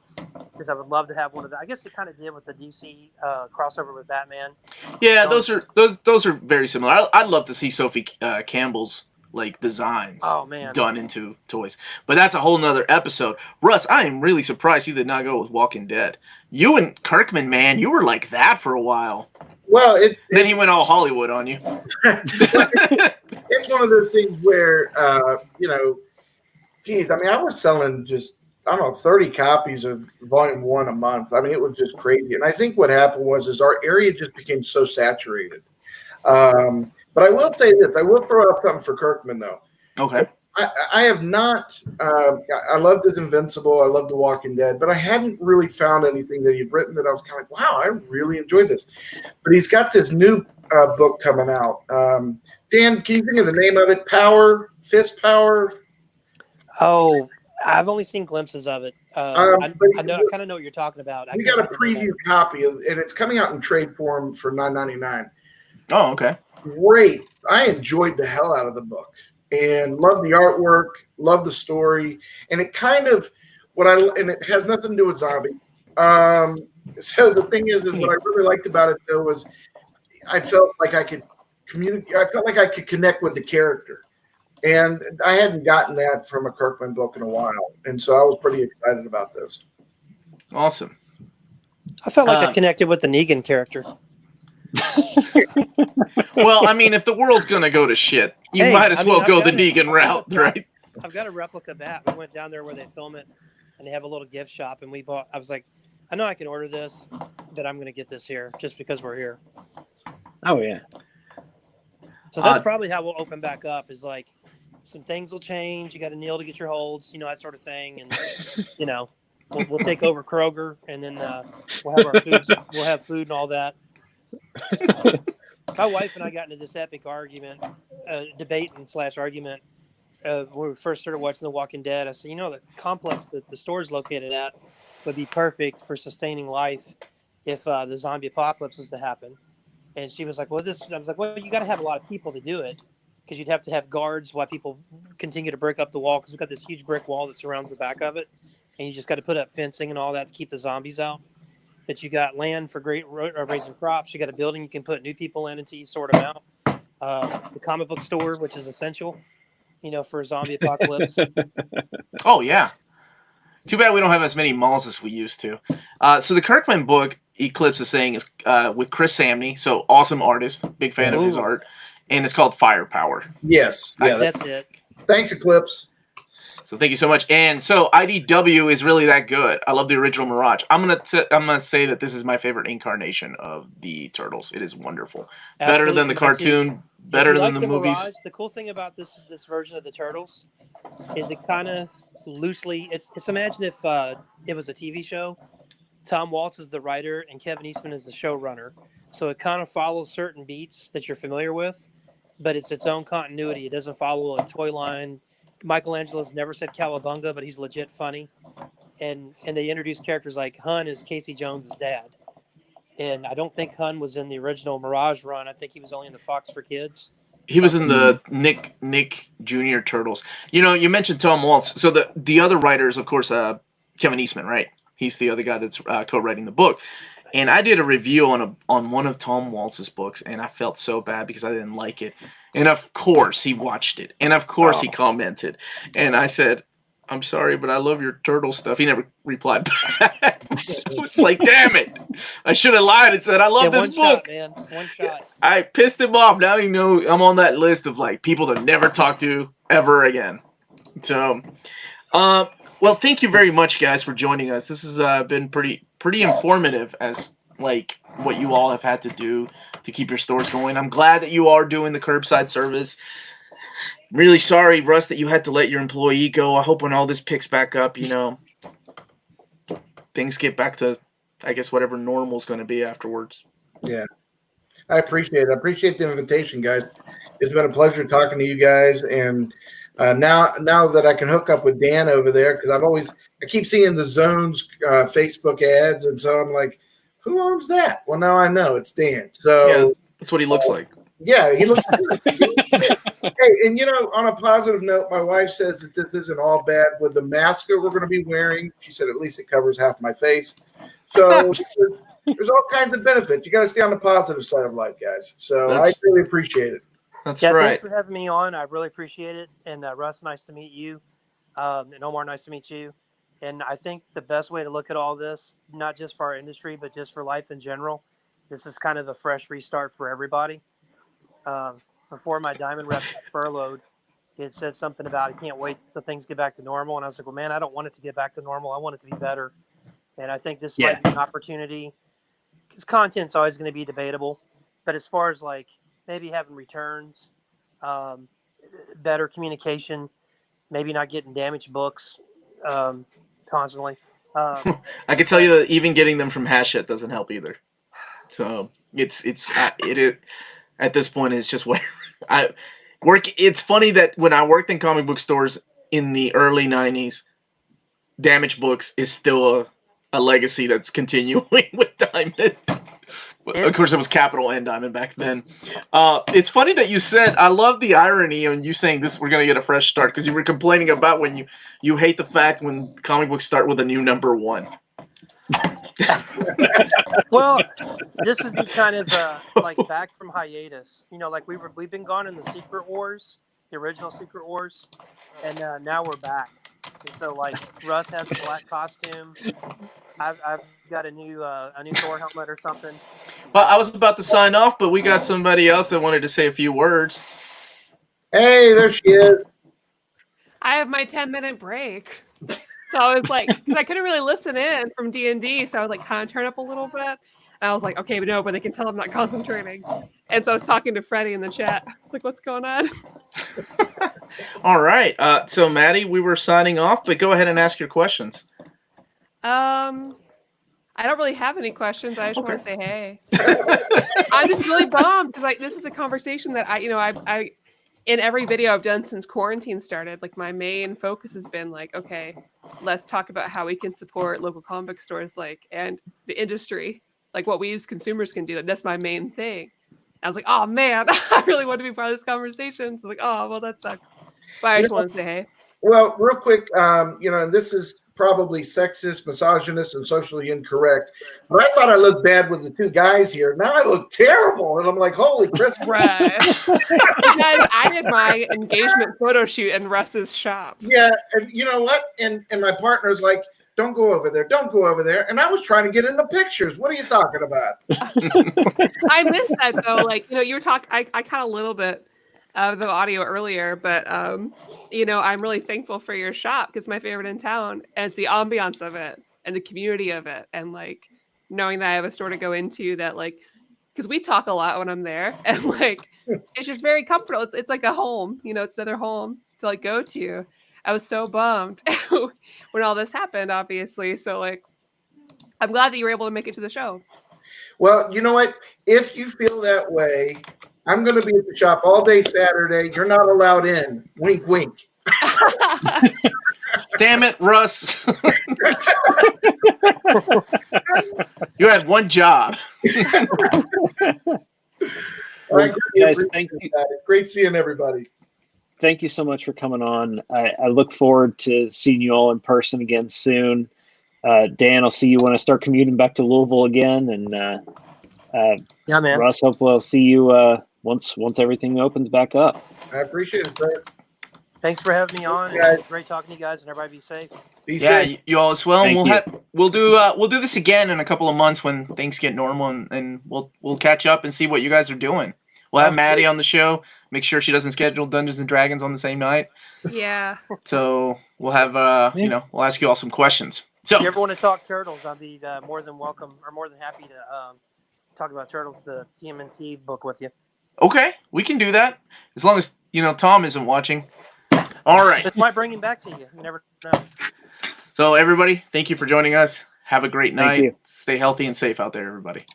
because I would love to have one of them. I guess it kind of did with the DC crossover with Batman. Yeah, those are very similar. I'd love to see Sophie Campbell's designs done into toys, but that's a whole nother episode. Russ, I am really surprised you did not go with Walking Dead. You and Kirkman, man, you were like that for a while. Well, then he went all Hollywood on you. It's one of those things where geez, I mean, I was selling just 30 copies of volume 1 a month. I mean, it was just crazy. And I think what happened was our area just became so saturated. But I will say this. I will throw out something for Kirkman, though. Okay. I have not I loved his Invincible. I loved The Walking Dead. But I hadn't really found anything that he'd written that I was kind of like, wow, I really enjoyed this. But he's got this new book coming out. Dan, can you think of the name of it? Fist Power? Oh, I've only seen glimpses of it. I kind of know what you're talking about. We got a preview copy, and it's coming out in trade form for $9.99. Oh, okay. Great. I enjoyed the hell out of the book. and love the artwork, love the story, and it kind of and it has nothing to do with zombie. So the thing is what I really liked about it though was I felt like I could communicate. I felt like I could connect with the character, and I hadn't gotten that from a Kirkman book in a while, and so I was pretty excited about this. Awesome. I felt like I connected with the Negan character. Well, I mean, if the world's gonna go to shit, you might as well go the Negan route, right? I've got a replica bat. We went down there where they film it, and they have a little gift shop, and we bought. I was like, I know I can order this, but I'm gonna get this here just because we're here. Oh yeah. So that's probably how we'll open back up. Is like some things will change. You got to kneel to get your holds, that sort of thing, and we'll take over Kroger, and then we'll have our foods. We'll have food and all that. My wife and I got into this epic argument, debate and / argument when we first started watching The Walking Dead. I said, the complex that the store is located at would be perfect for sustaining life if the zombie apocalypse was to happen. And she was like, I was like, well, you got to have a lot of people to do it because you'd have to have guards while people continue to break up the wall because we've got this huge brick wall that surrounds the back of it. And you just got to put up fencing and all that to keep the zombies out. But you got land for raising crops. You got a building you can put new people in until you sort them out. The comic book store, which is essential, for a zombie apocalypse. Oh, yeah. Too bad we don't have as many malls as we used to. So the Kirkman book, Eclipse is saying, is with Chris Samney. So awesome artist. Big fan of his art. And it's called Firepower. Yes. Yeah, that's it. Thanks, Eclipse. So thank you so much. And so IDW is really that good. I love the original Mirage. I'm gonna say that this is my favorite incarnation of the Turtles. It is wonderful. Absolutely. Better than the cartoon. Better than the movies. Mirage, the cool thing about this version of the Turtles is it kind of loosely. It's imagine if it was a TV show. Tom Waltz is the writer and Kevin Eastman is the showrunner. So it kind of follows certain beats that you're familiar with, but it's its own continuity. It doesn't follow a toy line. Michelangelo's never said cowabunga, but he's legit funny. And they introduce characters like Hun as Casey Jones' dad. And I don't think Hun was in the original Mirage run. I think he was only in the Fox for Kids. He was in the Nick Jr. Turtles. You mentioned Tom Waltz. So the other writer is, of course, Kevin Eastman, right? He's the other guy that's co-writing the book. And I did a review on one of Tom Waltz's books, and I felt so bad because I didn't like it. And of course he watched it. And of course he commented. And I said, I'm sorry, but I love your turtle stuff. He never replied back. It's like, damn it. I should have lied and said, I love this book. One shot, man. One shot. I pissed him off. Now I'm on that list of people to never talk to ever again. So, well, thank you very much, guys, for joining us. This has been pretty informative as what you all have had to do to keep your stores going. I'm glad that you are doing the curbside service. Really sorry, Russ, that you had to let your employee go. I hope when all this picks back up, things get back to, I guess, whatever normal is going to be afterwards. Yeah, I appreciate it. I appreciate the invitation, guys. It's been a pleasure talking to you guys. And now that I can hook up with Dan over there, because I keep seeing the Zones Facebook ads, and so I'm like, who owns that? Well, now I know it's Dan. So yeah, that's what he looks like. Yeah, he looks good. Hey, and on a positive note, my wife says that this isn't all bad with the mask that we're going to be wearing. She said at least it covers half my face. So there's all kinds of benefits. You got to stay on the positive side of life, guys. So I really appreciate it. That's right. Thanks for having me on. I really appreciate it. And Russ, nice to meet you. And Omar, nice to meet you. And I think the best way to look at all this, not just for our industry, but just for life in general, this is kind of a fresh restart for everybody. Before my diamond rep got furloughed, he had said something about he can't wait till things get back to normal. And I was like, well, man, I don't want it to get back to normal. I want it to be better. And I think this might be an opportunity because content's always going to be debatable. But as far as maybe having returns, better communication, maybe not getting damaged books constantly. I can tell you that even getting them from Hachette doesn't help either. So it is at this point it's just what I work. It's funny that when I worked in comic book stores in the early 90s, damaged books is still a legacy that's continuing with Diamond. Of course, it was capital N Diamond back then. It's funny that you said, I love the irony on you saying this, we're going to get a fresh start, because you were complaining about when you hate the fact when comic books start with a new number 1. Well, this would be kind of like back from hiatus. You know, like we've been gone in the Secret Wars, the original Secret Wars, and now we're back. And so, like, Russ has a black costume. I've got a new Thor helmet or something. Well, I was about to sign off, but we got somebody else that wanted to say a few words. Hey, there she is. I have my 10-minute break. So I was like, because I couldn't really listen in from D&D, so I was like, kind of turn up a little bit. And I was like, okay, but they can tell I'm not concentrating. And so I was talking to Freddie in the chat. I was like, what's going on? All right. So, Maddie, we were signing off, but go ahead and ask your questions. I don't really have any questions. I just want to say hey. I'm just really bummed because this is a conversation that I in every video I've done since quarantine started, like my main focus has been like, okay, let's talk about how we can support local comic book stores, like, and the industry, like what we as consumers can do. That's my main thing. I was like, oh man, I really want to be part of this conversation. So like, oh well, that sucks. But I just want to say hey. Well, real quick, and this is probably sexist, misogynist, and socially incorrect, but I thought I looked bad with the two guys here. Now I look terrible, and I'm like, holy Chris. Right. Guys, I did my engagement photo shoot in Russ's shop. Yeah, and you know what? And my partner's like, don't go over there, don't go over there. And I was trying to get in the pictures. What are you talking about? I missed that though. Like, you were talking, I caught a little bit of the audio earlier, but I'm really thankful for your shop because it's my favorite in town, and it's the ambiance of it and the community of it, and like knowing that I have a store to go into that, like, because we talk a lot when I'm there, and like it's just very comfortable. It's like a home, it's another home to like go to. I was so bummed when all this happened, obviously. So like, I'm glad that you were able to make it to the show. Well, you know what? If you feel that way, I'm going to be at the shop all day Saturday. You're not allowed in. Wink, wink. Damn it, Russ. You had one job. Well, guys, thank you. Great seeing everybody. Thank you so much for coming on. I look forward to seeing you all in person again soon. Dan, I'll see you when I start commuting back to Louisville again. And yeah, man. Russ, hopefully I'll see you once everything opens back up. I appreciate it, sir. Thanks for having me on. Yeah. Great talking to you guys, and everybody be safe. Be Yeah, safe. you all as well. Thank And you. we'll do this again in a couple of months when things get normal, and we'll catch up and see what you guys are doing. We'll have Maddie on the show. Make sure she doesn't schedule Dungeons and Dragons on the same night. Yeah. So we'll have we'll ask you all some questions. So If you ever want to talk Turtles, I'll be more than welcome, or more than happy to talk about Turtles, the TMNT book with you. okay, we can do that as long as Tom isn't watching. All right. This might bring him back to you. You never know. So everybody, thank you for joining us. Have a great Thank night. you. Stay healthy and safe out there, everybody.